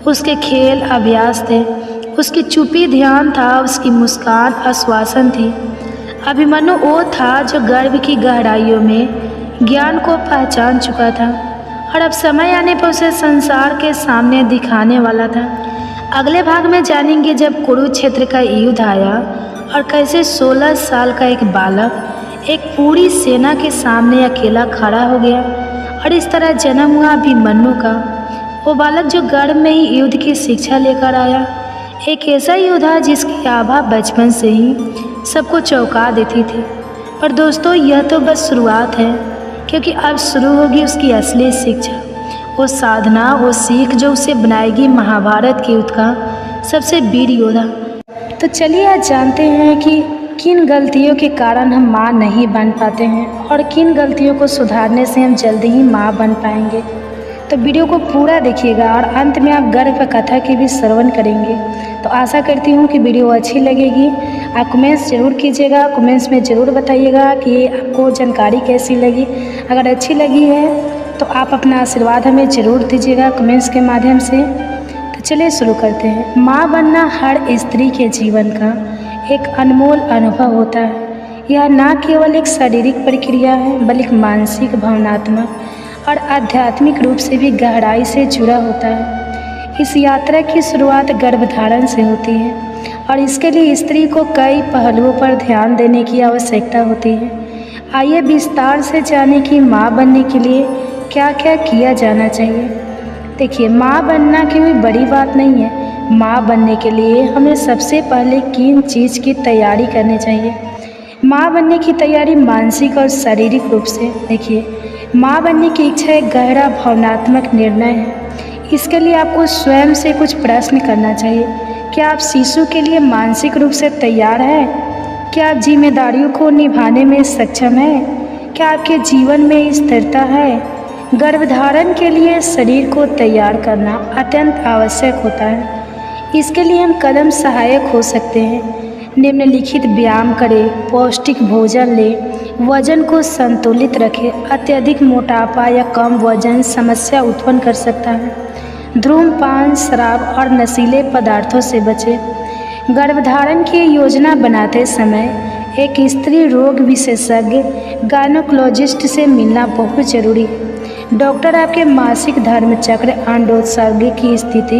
उसके खेल अभ्यास थे, उसकी चुप्पी ध्यान था, उसकी मुस्कान आश्वासन थी। अभिमन्यु वो था जो गर्भ की गहराइयों में ज्ञान को पहचान चुका था और अब समय आने पर उसे संसार के सामने दिखाने वाला था। अगले भाग में जानेंगे जब कुरुक्षेत्र का युद्ध आया और कैसे 16 साल का एक बालक एक पूरी सेना के सामने अकेला खड़ा हो गया और इस तरह जन्म हुआ अभिमन्यु का। वो बालक जो गर्भ में ही युद्ध की शिक्षा लेकर आया, एक ऐसा योद्धा जिसकी आभा बचपन से ही सबको चौंका देती थी। पर दोस्तों, यह तो बस शुरुआत है, क्योंकि अब शुरू होगी उसकी असली शिक्षा, वो साधना, वो सीख जो उसे बनाएगी महाभारत के युद्ध का सबसे वीर योद्धा। तो चलिए आज जानते हैं कि किन गलतियों के कारण हम माँ नहीं बन पाते हैं और किन गलतियों को सुधारने से हम जल्दी ही माँ बन पाएंगे। तो वीडियो को पूरा देखिएगा और अंत में आप गर्भ कथा की भी श्रवण करेंगे। तो आशा करती हूँ कि वीडियो अच्छी लगेगी। आप कमेंट्स ज़रूर कीजिएगा, कमेंट्स में ज़रूर बताइएगा कि आपको जानकारी कैसी लगी। अगर अच्छी लगी है तो आप अपना आशीर्वाद हमें ज़रूर दीजिएगा कमेंट्स के माध्यम से। तो चलिए शुरू करते हैं। माँ बनना हर स्त्री के जीवन का एक अनमोल अनुभव होता है। यह न केवल एक शारीरिक प्रक्रिया है, बल्कि मानसिक, भावनात्मक और आध्यात्मिक रूप से भी गहराई से जुड़ा होता है। इस यात्रा की शुरुआत गर्भधारण से होती है और इसके लिए स्त्री को कई पहलुओं पर ध्यान देने की आवश्यकता होती है। आइए विस्तार से जानें कि माँ बनने के लिए क्या क्या किया जाना चाहिए। देखिए, माँ बनना कोई बड़ी बात नहीं है। माँ बनने के लिए हमें सबसे पहले किन चीज़ की तैयारी करनी चाहिए। माँ बनने की तैयारी मानसिक और शारीरिक रूप से। देखिए, माँ बनने की इच्छा एक गहरा भावनात्मक निर्णय है। इसके लिए आपको स्वयं से कुछ प्रश्न करना चाहिए। क्या आप शिशु के लिए मानसिक रूप से तैयार हैं? क्या आप जिम्मेदारियों को निभाने में सक्षम हैं? क्या आपके जीवन में स्थिरता है? गर्भधारण के लिए शरीर को तैयार करना अत्यंत आवश्यक होता है। इसके लिए हम कदम सहायक हो सकते हैं। निम्नलिखित व्यायाम करें, पौष्टिक भोजन लें, वजन को संतुलित रखें। अत्यधिक मोटापा या कम वजन समस्या उत्पन्न कर सकता है। धूम्रपान, शराब और नशीले पदार्थों से बचें। गर्भधारण की योजना बनाते समय एक स्त्री रोग विशेषज्ञ गायनोकोलॉजिस्ट से मिलना बहुत जरूरी है। डॉक्टर आपके मासिक धर्म चक्र, अंडोत्सर्ग की स्थिति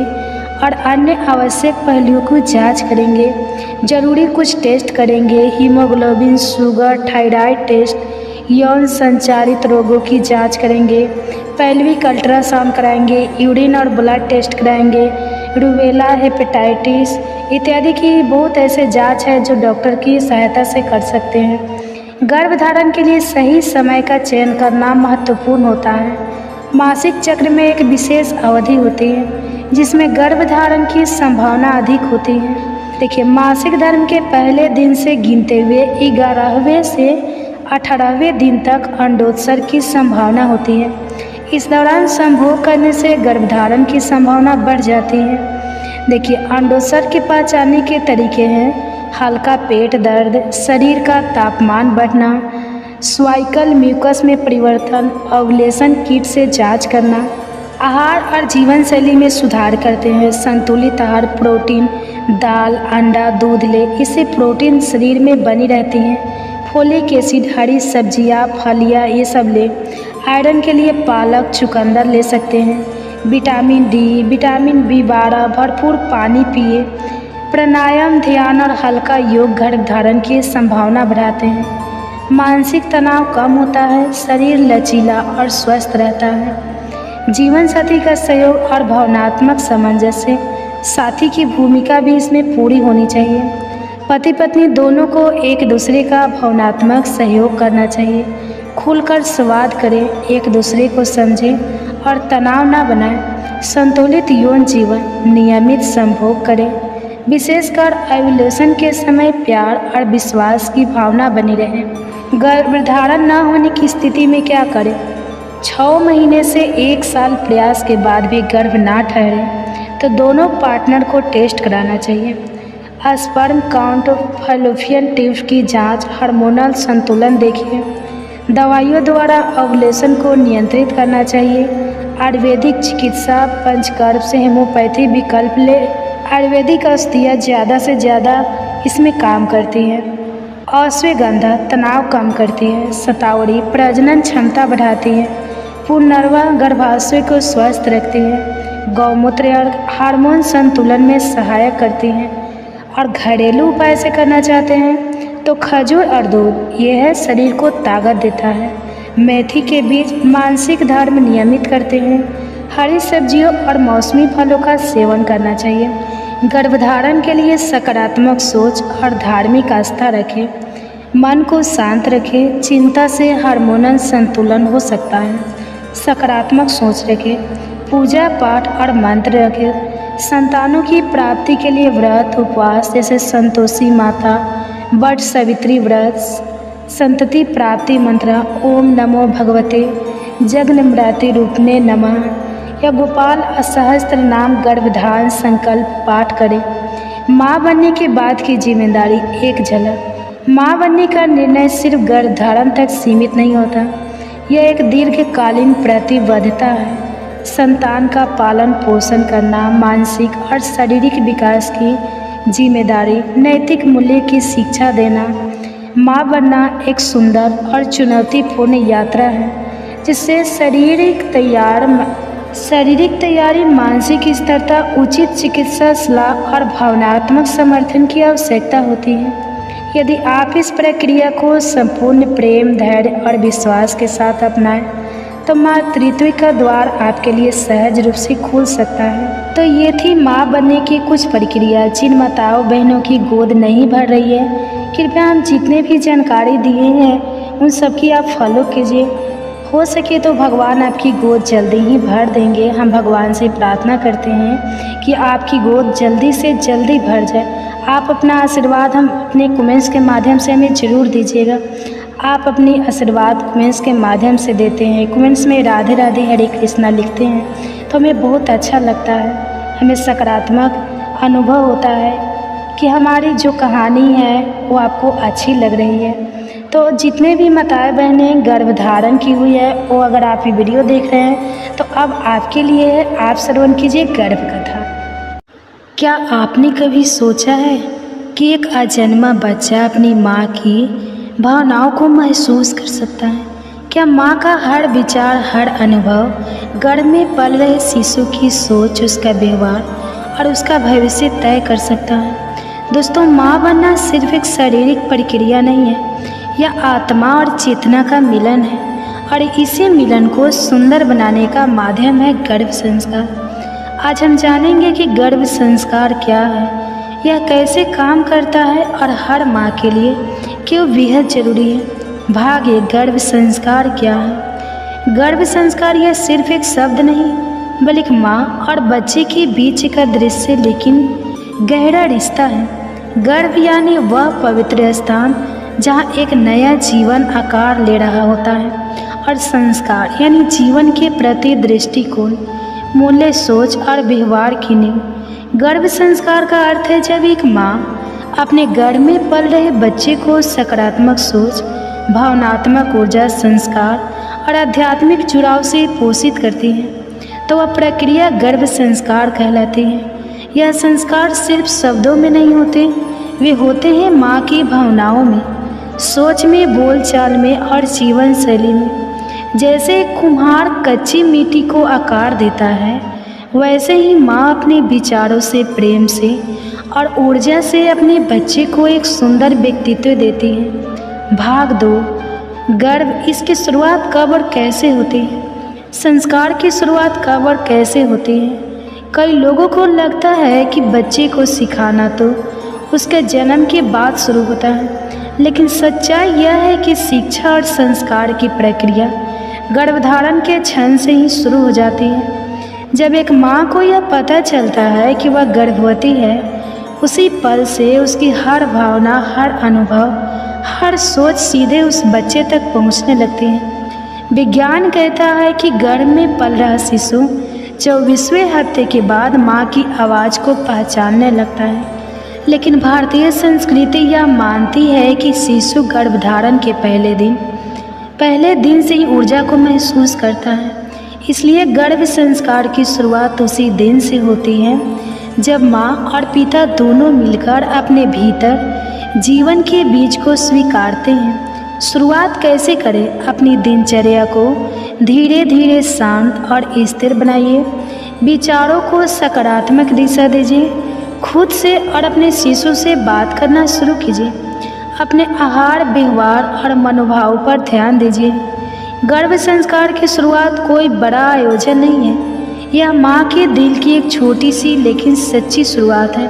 और अन्य आवश्यक पहलुओं की जांच करेंगे। जरूरी कुछ टेस्ट करेंगे। हीमोग्लोबिन, शुगर, थायराइड टेस्ट, यौन संचारित रोगों की जांच करेंगे। पैल्विक अल्ट्रासाउंड कराएंगे। यूरिन और ब्लड टेस्ट कराएंगे। रूबेला, हेपेटाइटिस इत्यादि की बहुत ऐसे जांच है जो डॉक्टर की सहायता से कर सकते हैं। गर्भधारण के लिए सही समय का चयन करना महत्वपूर्ण होता है। मासिक चक्र में एक विशेष अवधि होती है जिसमें गर्भधारण की संभावना अधिक होती है। देखिए, मासिक धर्म के पहले दिन से गिनते हुए 11वें से 18वें दिन तक अंडोत्सर्ग की संभावना होती है। इस दौरान संभोग करने से गर्भधारण की संभावना बढ़ जाती है। देखिए, अंडोत्सर्ग के पहचानने के तरीके हैं हल्का पेट दर्द, शरीर का तापमान बढ़ना, स्वाइकल म्यूकस में परिवर्तन, ओव्यूलेशन किट से जांच करना। आहार और जीवन शैली में सुधार करते हैं। संतुलित आहार, प्रोटीन, दाल, अंडा, दूध ले, इससे प्रोटीन शरीर में बनी रहती हैं। फोलिक एसिड, हरी सब्जियां, फलियां, ये सब ले। आयरन के लिए पालक, चुकंदर ले सकते हैं। विटामिन डी, विटामिन B12, भरपूर पानी पिए। प्राणायाम, ध्यान और हल्का योग गर्भधारण की संभावना बढ़ाते हैं। मानसिक तनाव कम होता है, शरीर लचीला और स्वस्थ रहता है। जीवन साथी का सहयोग और भावनात्मक सामंजस्य, साथी की भूमिका भी इसमें पूरी होनी चाहिए। पति पत्नी दोनों को एक दूसरे का भावनात्मक सहयोग करना चाहिए। खुलकर संवाद करें, एक दूसरे को समझें और तनाव न बनाएं। संतुलित यौन जीवन, नियमित संभोग करें। विशेषकर ओव्यूलेशन के समय प्यार और विश्वास की भावना बनी रहे। गर्भधारण न होने की स्थिति में क्या करें? 6 महीने से 1 साल प्रयास के बाद भी गर्भ ना ठहरे तो दोनों पार्टनर को टेस्ट कराना चाहिए। स्पर्म काउंट, फैलोपियन ट्यूब की जांच, हार्मोनल संतुलन देखिए। दवाइयों द्वारा ओव्यूलेशन को नियंत्रित करना चाहिए। आयुर्वेदिक चिकित्सा, पंचकर्म से होम्योपैथी विकल्प ले। आयुर्वेदिक औषधियाँ ज़्यादा से ज़्यादा इसमें काम करती हैं। अश्वगंधा तनाव कम करती है। शतावरी प्रजनन क्षमता बढ़ाती है। पुनर्वा गर्भाशय को स्वस्थ रखती है। गौमूत्र और हार्मोन संतुलन में सहायक करती हैं। और घरेलू उपाय से करना चाहते हैं तो खजूर और दूध, ये है शरीर को ताकत देता है। मेथी के बीज मानसिक धर्म नियमित करते हैं। हरी सब्जियों और मौसमी फलों का सेवन करना चाहिए। गर्भधारण के लिए सकारात्मक सोच और धार्मिक आस्था रखें। मन को शांत रखें। चिंता से हार्मोनल संतुलन हो सकता है। सकारात्मक सोच रखें। पूजा पाठ और मंत्र रखें। संतानों की प्राप्ति के लिए व्रत उपवास जैसे संतोषी माता, वट सावित्री व्रत, संतति प्राप्ति मंत्र, ओम नमो भगवते जगन्मृति रूपने नमः या गोपाल सहस्त्र नाम गर्भधारण संकल्प पाठ करें। माँ बनने के बाद की जिम्मेदारी, एक झलक। माँ बनने का निर्णय सिर्फ गर्भधारण तक सीमित नहीं होता, यह एक दीर्घकालीन प्रतिबद्धता है। संतान का पालन पोषण करना, मानसिक और शारीरिक विकास की जिम्मेदारी, नैतिक मूल्य की शिक्षा देना। माँ बनना एक सुंदर और चुनौतीपूर्ण यात्रा है जिससे शारीरिक तैयारी, मानसिक स्थिरता, उचित चिकित्सा सलाह और भावनात्मक समर्थन की आवश्यकता होती है। यदि आप इस प्रक्रिया को संपूर्ण प्रेम, धैर्य और विश्वास के साथ अपनाएं तो मातृत्व का द्वार आपके लिए सहज रूप से खुल सकता है। तो ये थी माँ बनने की कुछ प्रक्रिया। जिन माताओं बहनों की गोद नहीं भर रही है, कृपया हम जितने भी जानकारी दिए हैं उन सब की आप फॉलो कीजिए। हो सके तो भगवान आपकी गोद जल्दी ही भर देंगे। हम भगवान से प्रार्थना करते हैं कि आपकी गोद जल्दी से जल्दी भर जाए। आप अपना आशीर्वाद हम अपने कमेंट्स के माध्यम से हमें ज़रूर दीजिएगा। आप अपनी आशीर्वाद कमेंट्स के माध्यम से देते हैं। कमेंट्स में राधे राधे हरे कृष्णा लिखते हैं तो हमें बहुत अच्छा लगता है। हमें सकारात्मक अनुभव होता है कि हमारी जो कहानी है वो आपको अच्छी लग रही है। तो जितने भी माताएं बहनें गर्भधारण की हुई है, वो अगर आप ये वीडियो देख रहे हैं तो अब आपके लिए है, आप श्रवण कीजिए गर्भ कथा। क्या आपने कभी सोचा है कि एक अजन्मा बच्चा अपनी माँ की भावनाओं को महसूस कर सकता है? क्या माँ का हर विचार, हर अनुभव गर्भ में पल रहे शिशु की सोच, उसका व्यवहार और उसका भविष्य तय कर सकता है? दोस्तों, माँ बनना सिर्फ एक शारीरिक प्रक्रिया नहीं है, यह आत्मा और चेतना का मिलन है और इसी मिलन को सुंदर बनाने का माध्यम है गर्भ संस्कार। आज हम जानेंगे कि गर्भ संस्कार क्या है, यह कैसे काम करता है और हर माँ के लिए क्यों बेहद जरूरी है। भाग 1, गर्भ संस्कार क्या है? गर्भ संस्कार यह सिर्फ एक शब्द नहीं बल्कि माँ और बच्चे के बीच का दृश्य लेकिन गहरा रिश्ता है। गर्भ यानी वह पवित्र स्थान जहाँ एक नया जीवन आकार ले रहा होता है और संस्कार यानी जीवन के प्रति दृष्टिकोण, मूल्य, सोच और व्यवहार की नींव। गर्भ संस्कार का अर्थ है जब एक माँ अपने गर्भ में पल रहे बच्चे को सकारात्मक सोच, भावनात्मक ऊर्जा, संस्कार और आध्यात्मिक जुड़ाव से पोषित करती है तो वह प्रक्रिया गर्भ संस्कार कहलाती है। यह संस्कार सिर्फ शब्दों में नहीं होते, वे होते हैं माँ की भावनाओं में, सोच में, बोलचाल में और जीवन शैली में। जैसे एक कुम्हार कच्ची मिट्टी को आकार देता है, वैसे ही माँ अपने विचारों से, प्रेम से और ऊर्जा से अपने बच्चे को एक सुंदर व्यक्तित्व देती है। भाग 2, गर्भ। इसकी शुरुआत कब और कैसे होती है? संस्कार की शुरुआत कब और कैसे होती है? कई लोगों को लगता है कि बच्चे को सिखाना तो उसके जन्म के बाद शुरू होता है, लेकिन सच्चाई यह है कि शिक्षा और संस्कार की प्रक्रिया गर्भधारण के क्षण से ही शुरू हो जाती है। जब एक माँ को यह पता चलता है कि वह गर्भवती है, उसी पल से उसकी हर भावना, हर अनुभव, हर सोच सीधे उस बच्चे तक पहुँचने लगती है। विज्ञान कहता है कि गर्भ में पल रहा शिशु 24वें हफ्ते के बाद माँ की आवाज़ को पहचानने लगता है, लेकिन भारतीय संस्कृति यह मानती है कि शिशु गर्भधारण के पहले दिन से ही ऊर्जा को महसूस करता है। इसलिए गर्भ संस्कार की शुरुआत उसी दिन से होती है जब माँ और पिता दोनों मिलकर अपने भीतर जीवन के बीज को स्वीकारते हैं। शुरुआत कैसे करें? अपनी दिनचर्या को धीरे धीरे शांत और स्थिर बनाइए। विचारों को सकारात्मक दिशा दीजिए। खुद से और अपने शिशु से बात करना शुरू कीजिए। अपने आहार, व्यवहार और मनोभाव पर ध्यान दीजिए। गर्भ संस्कार की शुरुआत कोई बड़ा आयोजन नहीं है, यह माँ के दिल की एक छोटी सी लेकिन सच्ची शुरुआत है।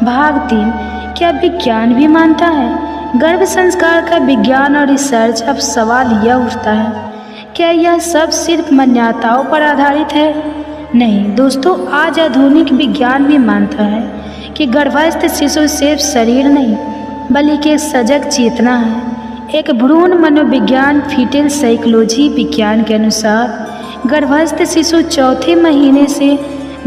भाग 3, क्या विज्ञान भी मानता है? गर्भ संस्कार का विज्ञान और रिसर्च। अब सवाल यह उठता है, क्या यह सब सिर्फ मान्यताओं पर आधारित है? नहीं दोस्तों, आज आधुनिक विज्ञान भी मानता है कि गर्भस्थ शिशु सिर्फ शरीर नहीं बल्कि एक सजग चेतना है। एक भ्रूण मनोविज्ञान, फीटल साइकोलॉजी विज्ञान के अनुसार गर्भस्थ शिशु 4थे महीने से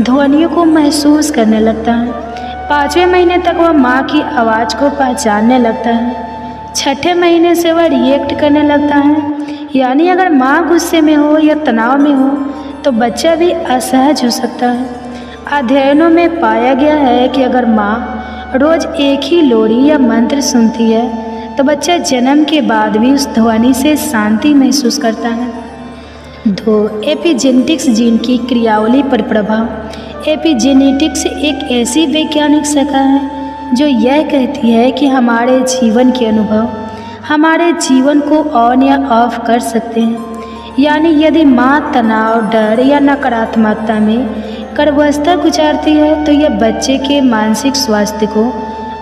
ध्वनियों को महसूस करने लगता है। 5वें महीने तक वह माँ की आवाज़ को पहचानने लगता है। 6ठे महीने से वह रिएक्ट करने लगता है, यानी अगर माँ गुस्से में हो या तनाव में हो तो बच्चा भी असहज हो सकता है। अध्ययनों में पाया गया है कि अगर माँ रोज़ एक ही लोरी या मंत्र सुनती है तो बच्चा जन्म के बाद भी उस ध्वनि से शांति महसूस करता है। 2. एपिजेनेटिक्स। जीन की क्रियावली पर प्रभाव। एपिजेनेटिक्स एक ऐसी वैज्ञानिक शाखा है जो यह कहती है कि हमारे जीवन के अनुभव हमारे जीवन को ऑन या ऑफ कर सकते हैं। यानी यदि माँ तनाव, डर या नकारात्मकता में गर्भावस्था गुजारती है तो यह बच्चे के मानसिक स्वास्थ्य को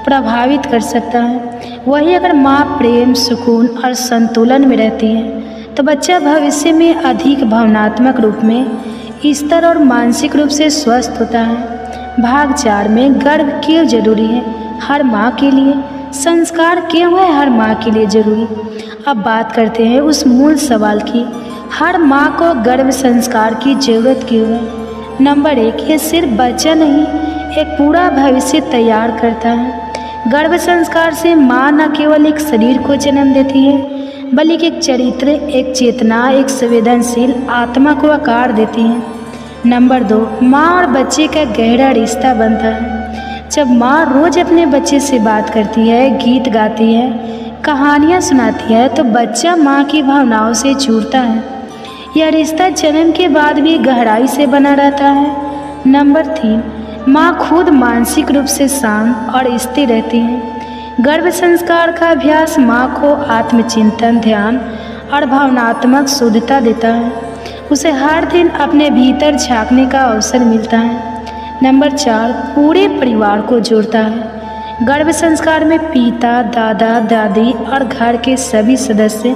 प्रभावित कर सकता है। वहीं अगर माँ प्रेम, सुकून और संतुलन में रहती है तो बच्चा भविष्य में अधिक भावनात्मक रूप में स्थिर और मानसिक रूप से स्वस्थ होता है। भाग 4 में गर्भ क्यों जरूरी है हर माँ के लिए? संस्कार क्यों है हर माँ के लिए जरूरी? अब बात करते हैं उस मूल सवाल की, हर माँ को गर्भ संस्कार की जरूरत क्यों है? नंबर 1, ये सिर्फ बच्चा नहीं, एक पूरा भविष्य तैयार करता है। गर्भ संस्कार से माँ न केवल एक शरीर को जन्म देती है बल्कि एक चरित्र, एक चेतना, एक संवेदनशील आत्मा को आकार देती है। नंबर 2, माँ और बच्चे का गहरा रिश्ता बनता है। जब माँ रोज अपने बच्चे से बात करती है, गीत गाती है, कहानियाँ सुनाती है तो बच्चा माँ की भावनाओं से जुड़ता है। यह रिश्ता जन्म के बाद भी गहराई से बना रहता है। नंबर 3, माँ खुद मानसिक रूप से शांत और स्थिर रहती है। गर्भ संस्कार का अभ्यास माँ को आत्मचिंतन, ध्यान और भावनात्मक शुद्धता देता है। उसे हर दिन अपने भीतर झांकने का अवसर मिलता है। नंबर 4, पूरे परिवार को जोड़ता है। गर्भ संस्कार में पिता, दादा, दादी और घर के सभी सदस्य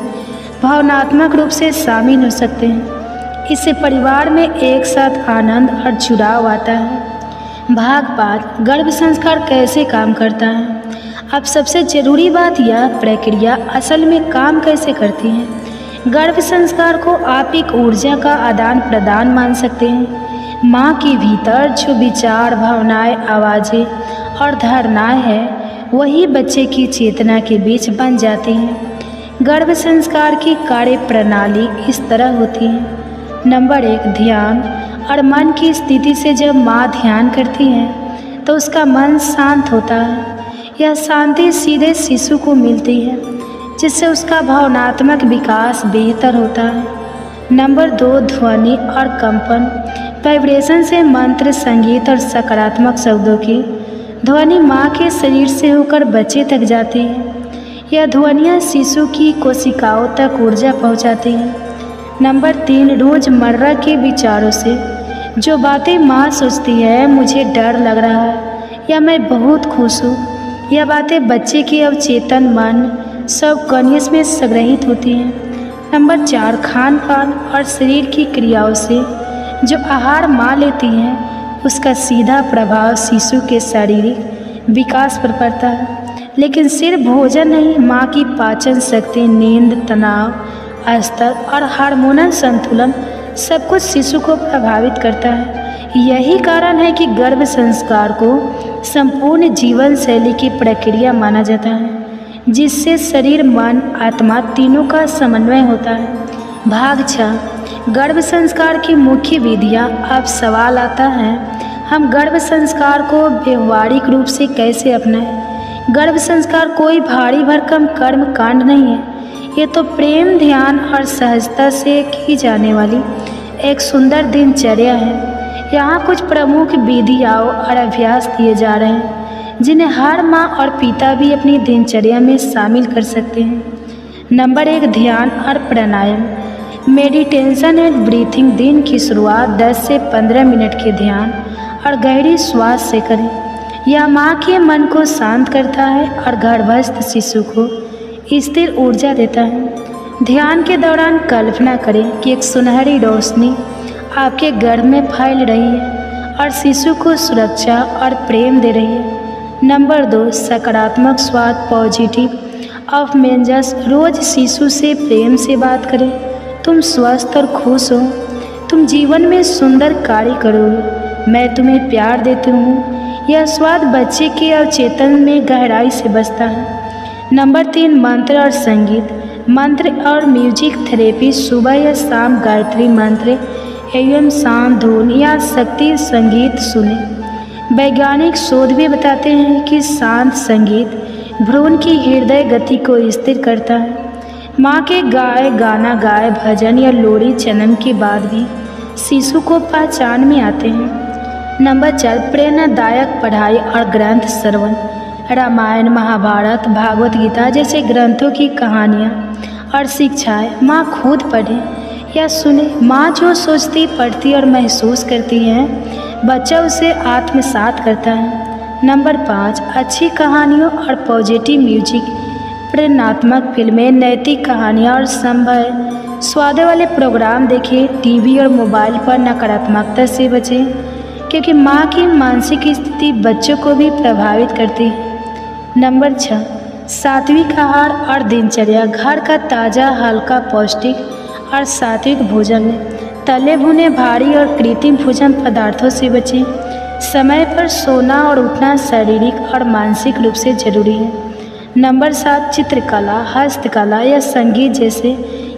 भावनात्मक रूप से शामिल हो सकते हैं। इससे परिवार में एक साथ आनंद और जुड़ाव आता है। भाग 5, गर्भ संस्कार कैसे काम करता है? अब सबसे ज़रूरी बात, यह प्रक्रिया असल में काम कैसे करती है। गर्भ संस्कार को आप एक ऊर्जा का आदान प्रदान मान सकते हैं। माँ के भीतर जो विचार, भावनाएं, आवाज़ें और धारणाएं हैं वही बच्चे की चेतना के बीच बन जाती हैं। गर्भ संस्कार की कार्य प्रणाली इस तरह होती है। नंबर 1, ध्यान और मन की स्थिति से जब माँ ध्यान करती है तो उसका मन शांत होता है। यह शांति सीधे शिशु को मिलती है जिससे उसका भावनात्मक विकास बेहतर होता है। नंबर 2, ध्वनि और कंपन। वाइब्रेशन से मंत्र, संगीत और सकारात्मक शब्दों की ध्वनि माँ के शरीर से होकर बच्चे तक जाती है। यह ध्वनियाँ शिशु की कोशिकाओं तक ऊर्जा पहुँचाती हैं। नंबर 3, रोज़मर्रा के विचारों से जो बातें माँ सोचती है, मुझे डर लग रहा है या मैं बहुत खुश हूँ, यह बातें बच्चे के अवचेतन मन सबकॉन्शियस में संग्रहित होती हैं। नंबर 4, खान पान और शरीर की क्रियाओं से जो आहार माँ लेती हैं उसका सीधा प्रभाव शिशु के शारीरिक विकास पर पड़ता है। लेकिन सिर्फ भोजन नहीं, माँ की पाचन शक्ति, नींद, तनाव स्तर और हार्मोनल संतुलन सब कुछ शिशु को प्रभावित करता है। यही कारण है कि गर्भ संस्कार को संपूर्ण जीवन शैली की प्रक्रिया माना जाता है जिससे शरीर, मन, आत्मा तीनों का समन्वय होता है। भाग 6, गर्भ संस्कार की मुख्य विधियाँ। अब सवाल आता है, हम गर्भ संस्कार को व्यवहारिक रूप से कैसे अपनाएं? गर्भ संस्कार कोई भारी भरकम कर्म कांड नहीं है। ये तो प्रेम, ध्यान और सहजता से की जाने वाली एक सुंदर दिनचर्या है। यहाँ कुछ प्रमुख विधियाँ और अभ्यास दिए जा रहे हैं जिन्हें हर माँ और पिता भी अपनी दिनचर्या में शामिल कर सकते हैं। नंबर 1, ध्यान और प्राणायाम। Meditation and breathing. दिन की शुरुआत 10 से 15 मिनट के ध्यान और गहरी श्वास से करें। यह माँ के मन को शांत करता है और गर्भस्थ शिशु को स्थिर ऊर्जा देता है। ध्यान के दौरान कल्पना करें कि एक सुनहरी रोशनी आपके गर्भ में फैल रही है और शिशु को सुरक्षा और प्रेम दे रही है। नंबर 2, सकारात्मक स्वाद, पॉजिटिव अफमेंजस। रोज शिशु से प्रेम से बात करें। तुम स्वस्थ और खुश हो, तुम जीवन में सुंदर कार्य करोगे, मैं तुम्हें प्यार देती हूँ। यह स्वाद बच्चे के अवचेतन में गहराई से बसता है। नंबर 3, मंत्र और संगीत। मंत्र और म्यूजिक थेरेपी। सुबह या शाम गायत्री मंत्र एवं शांत धुन या शक्ति संगीत सुने। वैज्ञानिक शोध भी बताते हैं कि शांत संगीत भ्रूण की हृदय गति को स्थिर करता है। माँ के गाना गाए भजन या लोरी जन्म के बाद भी शिशु को पहचान में आते हैं। नंबर 4, प्रेरणादायक पढ़ाई और ग्रंथ श्रवण। रामायण, महाभारत, भागवत गीता जैसे ग्रंथों की कहानियाँ और शिक्षाएं माँ खुद पढ़े या सुने। माँ जो सोचती, पढ़ती और महसूस करती है, बच्चा उसे आत्मसात करता है। नंबर 5, अच्छी कहानियों और पॉजिटिव म्यूजिक। प्रेरणात्मक फिल्में, नैतिक कहानियाँ और संभव स्वाद वाले प्रोग्राम देखें। टीवी और मोबाइल पर नकारात्मकता से बचें क्योंकि माँ की मानसिक स्थिति बच्चों को भी प्रभावित करती है। नंबर 6, सात्विक आहार और दिनचर्या। घर का ताज़ा, हल्का, पौष्टिक और सात्विक भोजन लें। तले भुने, भारी और कृत्रिम भोजन पदार्थों से बचें। समय पर सोना और उठना शारीरिक और मानसिक रूप से जरूरी है। नंबर 7, चित्रकला, हस्तकला या संगीत जैसे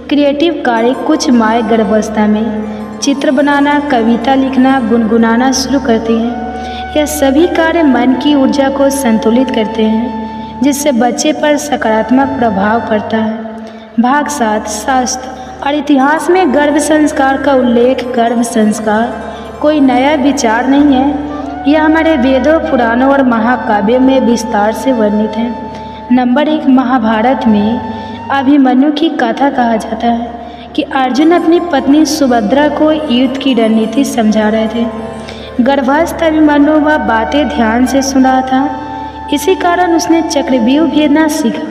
क्रिएटिव कार्य। कुछ माएँ गर्भावस्था में चित्र बनाना, कविता लिखना, गुनगुनाना शुरू करती हैं। यह सभी कार्य मन की ऊर्जा को संतुलित करते हैं जिससे बच्चे पर सकारात्मक प्रभाव पड़ता है। भाग 7, शास्त्र और इतिहास में गर्भ संस्कार का उल्लेख। गर्भ संस्कार कोई नया विचार नहीं है, यह हमारे वेदों, पुराणों और महाकाव्यों में विस्तार से वर्णित है। नंबर 1, महाभारत में अभिमन्यु की कथा कहा जाता है कि अर्जुन अपनी पत्नी सुभद्रा को युद्ध की रणनीति समझा रहे थे। गर्भस्थ अभिमन्यु वह बातें ध्यान से सुन रहा था, इसी कारण उसने चक्रव्यूह भेदना सीखा,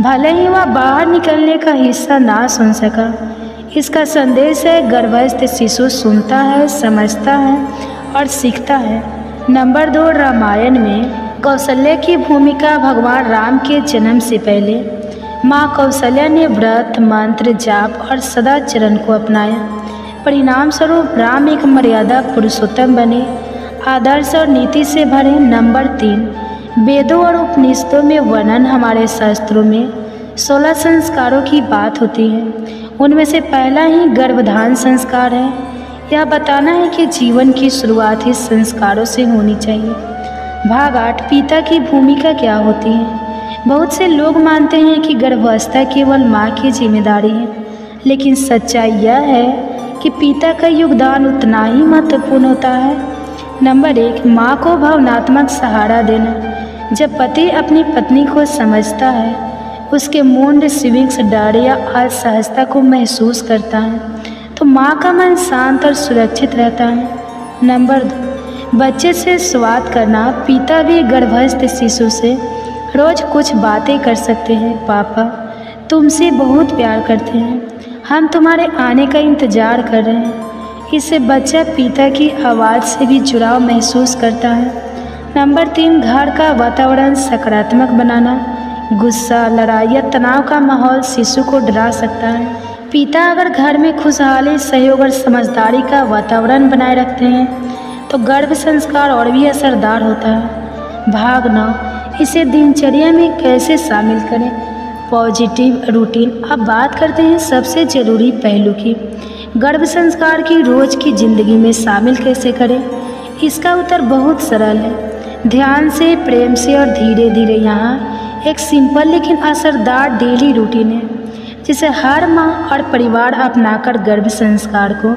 भले ही वह बाहर निकलने का हिस्सा ना सुन सका। इसका संदेश है, गर्भस्थ शिशु सुनता है, समझता है और सीखता है। नंबर 2, रामायण में कौशल्या की भूमिका। भगवान राम के जन्म से पहले माँ कौशल्या ने व्रत, मंत्र, जाप और सदाचरण को अपनाया। परिणाम स्वरूप राम एक मर्यादा पुरुषोत्तम बने, आदर्श और नीति से भरे। नंबर 3, वेदों और उपनिषदों में वर्णन हमारे शास्त्रों में 16 संस्कारों की बात होती है। उनमें से पहला ही गर्भधान संस्कार है। यह बताना है कि जीवन की शुरुआत ही संस्कारों से होनी चाहिए। भाग 8, पिता की भूमिका क्या होती है। बहुत से लोग मानते हैं कि गर्भावस्था केवल माँ की जिम्मेदारी है, लेकिन सच्चाई यह है कि पिता का योगदान उतना ही महत्वपूर्ण होता है। नंबर 1, माँ को भावनात्मक सहारा देना। जब पति अपनी पत्नी को समझता है, उसके मूड स्विंग्स, डर या असहजता को महसूस करता है, तो माँ का मन शांत और सुरक्षित रहता है। नंबर 2, बच्चे से संवाद करना। पिता भी गर्भस्थ शिशु से रोज कुछ बातें कर सकते हैं। पापा तुमसे बहुत प्यार करते हैं, हम तुम्हारे आने का इंतज़ार कर रहे हैं। इससे बच्चा पिता की आवाज़ से भी जुड़ाव महसूस करता है। नंबर 3, घर का वातावरण सकारात्मक बनाना। गुस्सा, लड़ाई या तनाव का माहौल शिशु को डरा सकता है। पिता अगर घर में खुशहाली, सहयोग और समझदारी का वातावरण बनाए रखते हैं, तो गर्भ संस्कार और भी असरदार होता है। भाग 9, इसे दिनचर्या में कैसे शामिल करें। Positive routine. अब बात करते हैं सबसे ज़रूरी पहलू की, गर्भ संस्कार की रोज़ की ज़िंदगी में शामिल कैसे करें। इसका उत्तर बहुत सरल है, ध्यान से, प्रेम से और धीरे धीरे। यहाँ एक सिंपल लेकिन असरदार डेली रूटीन है, जिसे हर माँ और परिवार अपनाकर गर्भ संस्कार को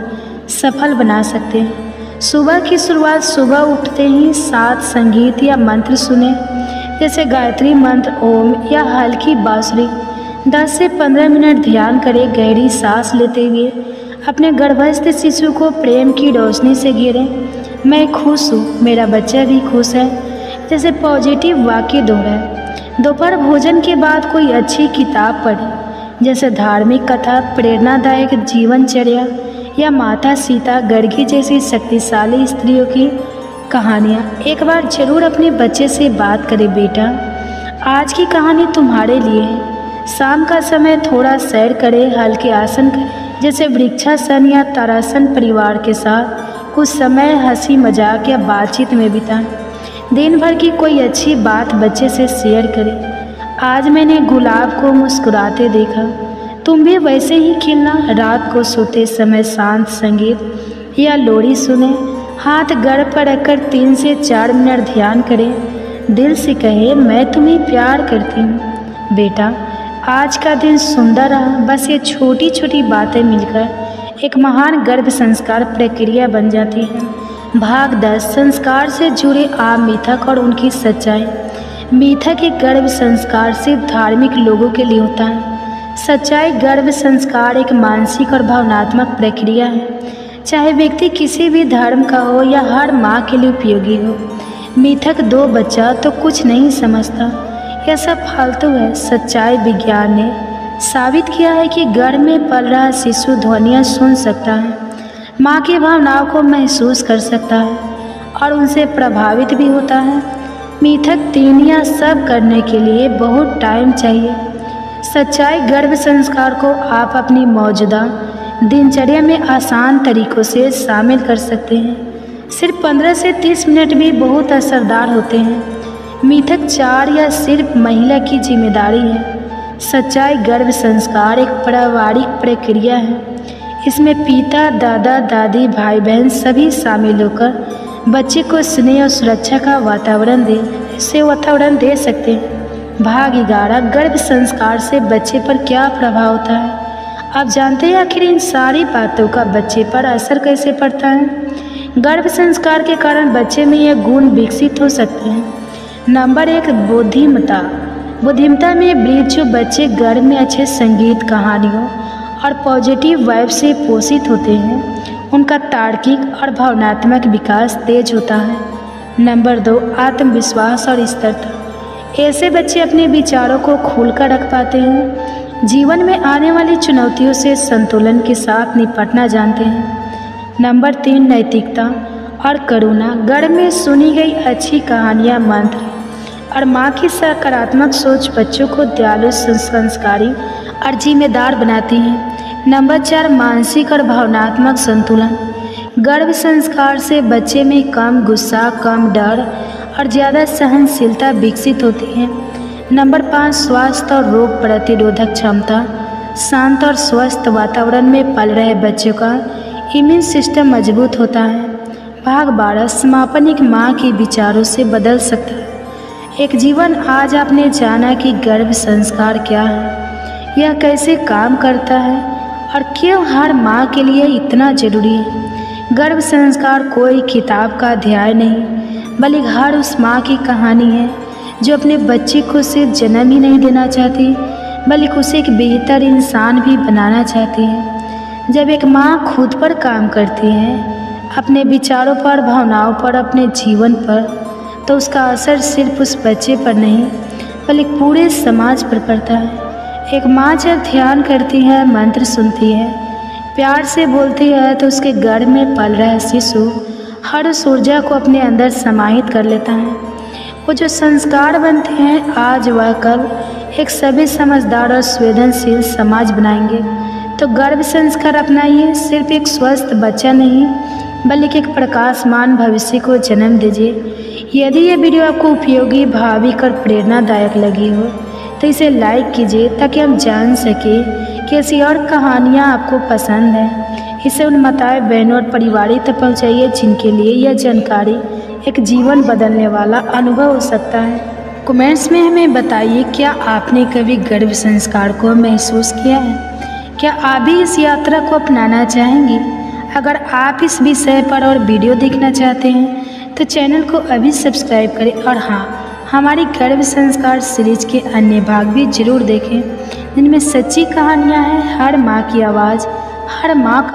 सफल बना सकते हैं। सुबह की शुरुआत, सुबह उठते ही 7 संगीत या मंत्र सुने, जैसे गायत्री मंत्र, ओम या हल्की बांसुरी। 10 से 15 मिनट ध्यान करें। गहरी सांस लेते हुए अपने गर्भस्थ शिशु को प्रेम की रोशनी से घेरें। मैं खुश हूँ, मेरा बच्चा भी खुश है, जैसे पॉजिटिव वाक्य दोहराएं। दोपहर भोजन के बाद कोई अच्छी किताब पढ़ें, जैसे धार्मिक कथा, प्रेरणादायक जीवनचर्या या माता सीता, गर्गी जैसी शक्तिशाली स्त्रियों की कहानियाँ। एक बार जरूर अपने बच्चे से बात करें, बेटा आज की कहानी तुम्हारे लिए है। शाम का समय थोड़ा सैर करें, हल्के आसन जैसे वृक्षासन या तारासन परिवार के साथ कुछ समय हंसी मजाक या बातचीत में बिताएं। दिन भर की कोई अच्छी बात बच्चे से शेयर करें। आज मैंने गुलाब को मुस्कुराते देखा, तुम भी वैसे ही खिलना। रात को सोते समय शांत संगीत या लोरी सुने। हाथ गर्भ पर रखकर 3 से 4 मिनट ध्यान करें। दिल से कहे, मैं तुम्हें प्यार करती हूँ। बेटा आज का दिन सुंदर रहा। बस ये छोटी छोटी बातें मिलकर एक महान गर्भ संस्कार प्रक्रिया बन जाती है। भाग 10, संस्कार से जुड़े आम मिथक और उनकी सच्चाई। मिथक एक गर्भ संस्कार सिर्फ धार्मिक लोगों के लिए होता है। सच्चाई, गर्भ संस्कार एक मानसिक और भावनात्मक प्रक्रिया है, चाहे व्यक्ति किसी भी धर्म का हो या हर माँ के लिए उपयोगी हो। मिथक 2 बच्चा तो कुछ नहीं समझता, यह सब फालतू है। सच्चाई, विज्ञान ने साबित किया है कि गर्भ में पल रहा शिशु ध्वनियाँ सुन सकता है, माँ की भावनाओं को महसूस कर सकता है और उनसे प्रभावित भी होता है। मिथक 3, यह सब करने के लिए बहुत टाइम चाहिए। सच्चाई, गर्भ संस्कार को आप अपनी मौजूदा दिनचर्या में आसान तरीक़ों से शामिल कर सकते हैं। सिर्फ 15 से 30 मिनट भी बहुत असरदार होते हैं। मिथक 4, यह सिर्फ महिला की जिम्मेदारी है। सच्चाई, गर्भ संस्कार एक पारिवारिक प्रक्रिया है। इसमें पिता, दादा, दादी, भाई बहन सभी शामिल होकर बच्चे को स्नेह और सुरक्षा का वातावरण दे सकते हैं। भाग 11, गर्भ संस्कार से बच्चे पर क्या प्रभाव होता है। आप जानते हैं आखिर इन सारी बातों का बच्चे पर असर कैसे पड़ता है। गर्भ संस्कार के कारण बच्चे में यह गुण विकसित हो सकते हैं। नंबर 1, बुद्धिमत्ता। बुद्धिमत्ता में वृद्धि। जो बच्चे गर्भ में अच्छे संगीत, कहानियों और पॉजिटिव वाइब से पोषित होते हैं, उनका तार्किक और भावनात्मक विकास तेज होता है। नंबर 2, आत्मविश्वास और स्थिरता। ऐसे बच्चे अपने विचारों को खुलकर रख पाते हैं, जीवन में आने वाली चुनौतियों से संतुलन के साथ निपटना जानते हैं। नंबर 3, नैतिकता और करुणा। गर्भ में सुनी गई अच्छी कहानियाँ, मंत्र और माँ की सकारात्मक सोच बच्चों को दयालु, संस्कारी और जिम्मेदार बनाती हैं। नंबर 4, मानसिक और भावनात्मक संतुलन। गर्भ संस्कार से बच्चे में कम गुस्सा, कम डर और ज़्यादा सहनशीलता विकसित होती है। नंबर 5, स्वास्थ्य और रोग प्रतिरोधक क्षमता। शांत और स्वस्थ वातावरण में पल रहे बच्चों का इम्यून सिस्टम मजबूत होता है। भाग 12, समापन एक माँ के विचारों से बदल सकता है। एक जीवन। आज आपने जाना कि गर्भ संस्कार क्या है, यह कैसे काम करता है और क्यों हर माँ के लिए इतना जरूरी है। गर्भ संस्कार कोई किताब का अध्याय नहीं, बल्कि हर उस माँ की कहानी है जो अपने बच्चे को सिर्फ जन्म ही नहीं देना चाहती, बल्कि उसे एक बेहतर इंसान भी बनाना चाहती है। जब एक माँ खुद पर काम करती है, अपने विचारों पर, भावनाओं पर, अपने जीवन पर, तो उसका असर सिर्फ उस बच्चे पर नहीं, बल्कि पूरे समाज पर पड़ता है। एक माँ जब ध्यान करती है, मंत्र सुनती है, प्यार से बोलती है, तो उसके गर्भ में पल रहा शिशु हर उस ऊर्जा को अपने अंदर समाहित कर लेता है। वो जो संस्कार बनते हैं, आज व कल एक सभी समझदार और संवेदनशील समाज बनाएंगे। तो गर्भ संस्कार अपनाइए, सिर्फ एक स्वस्थ बच्चा नहीं, बल्कि एक प्रकाशमान भविष्य को जन्म दीजिए। यदि ये वीडियो आपको उपयोगी, भावुक और प्रेरणादायक लगी हो तो इसे लाइक कीजिए, ताकि हम जान सकें कि ऐसी और कहानियाँ आपको पसंद हैं। इसे उन माताएं, बहनों और परिवारों तक पहुँचाइए जिनके लिए यह जानकारी एक जीवन बदलने वाला अनुभव हो सकता है। कमेंट्स में हमें बताइए, क्या आपने कभी गर्भ संस्कार को महसूस किया है? क्या आप भी इस यात्रा को अपनाना चाहेंगी? अगर आप इस विषय पर और वीडियो देखना चाहते हैं तो चैनल को अभी सब्सक्राइब करें, और हाँ, हमारी गर्भ संस्कार सीरीज के अन्य भाग भी जरूर देखें, जिनमें सच्ची कहानियाँ हैं, हर माँ की आवाज़, हर माँ का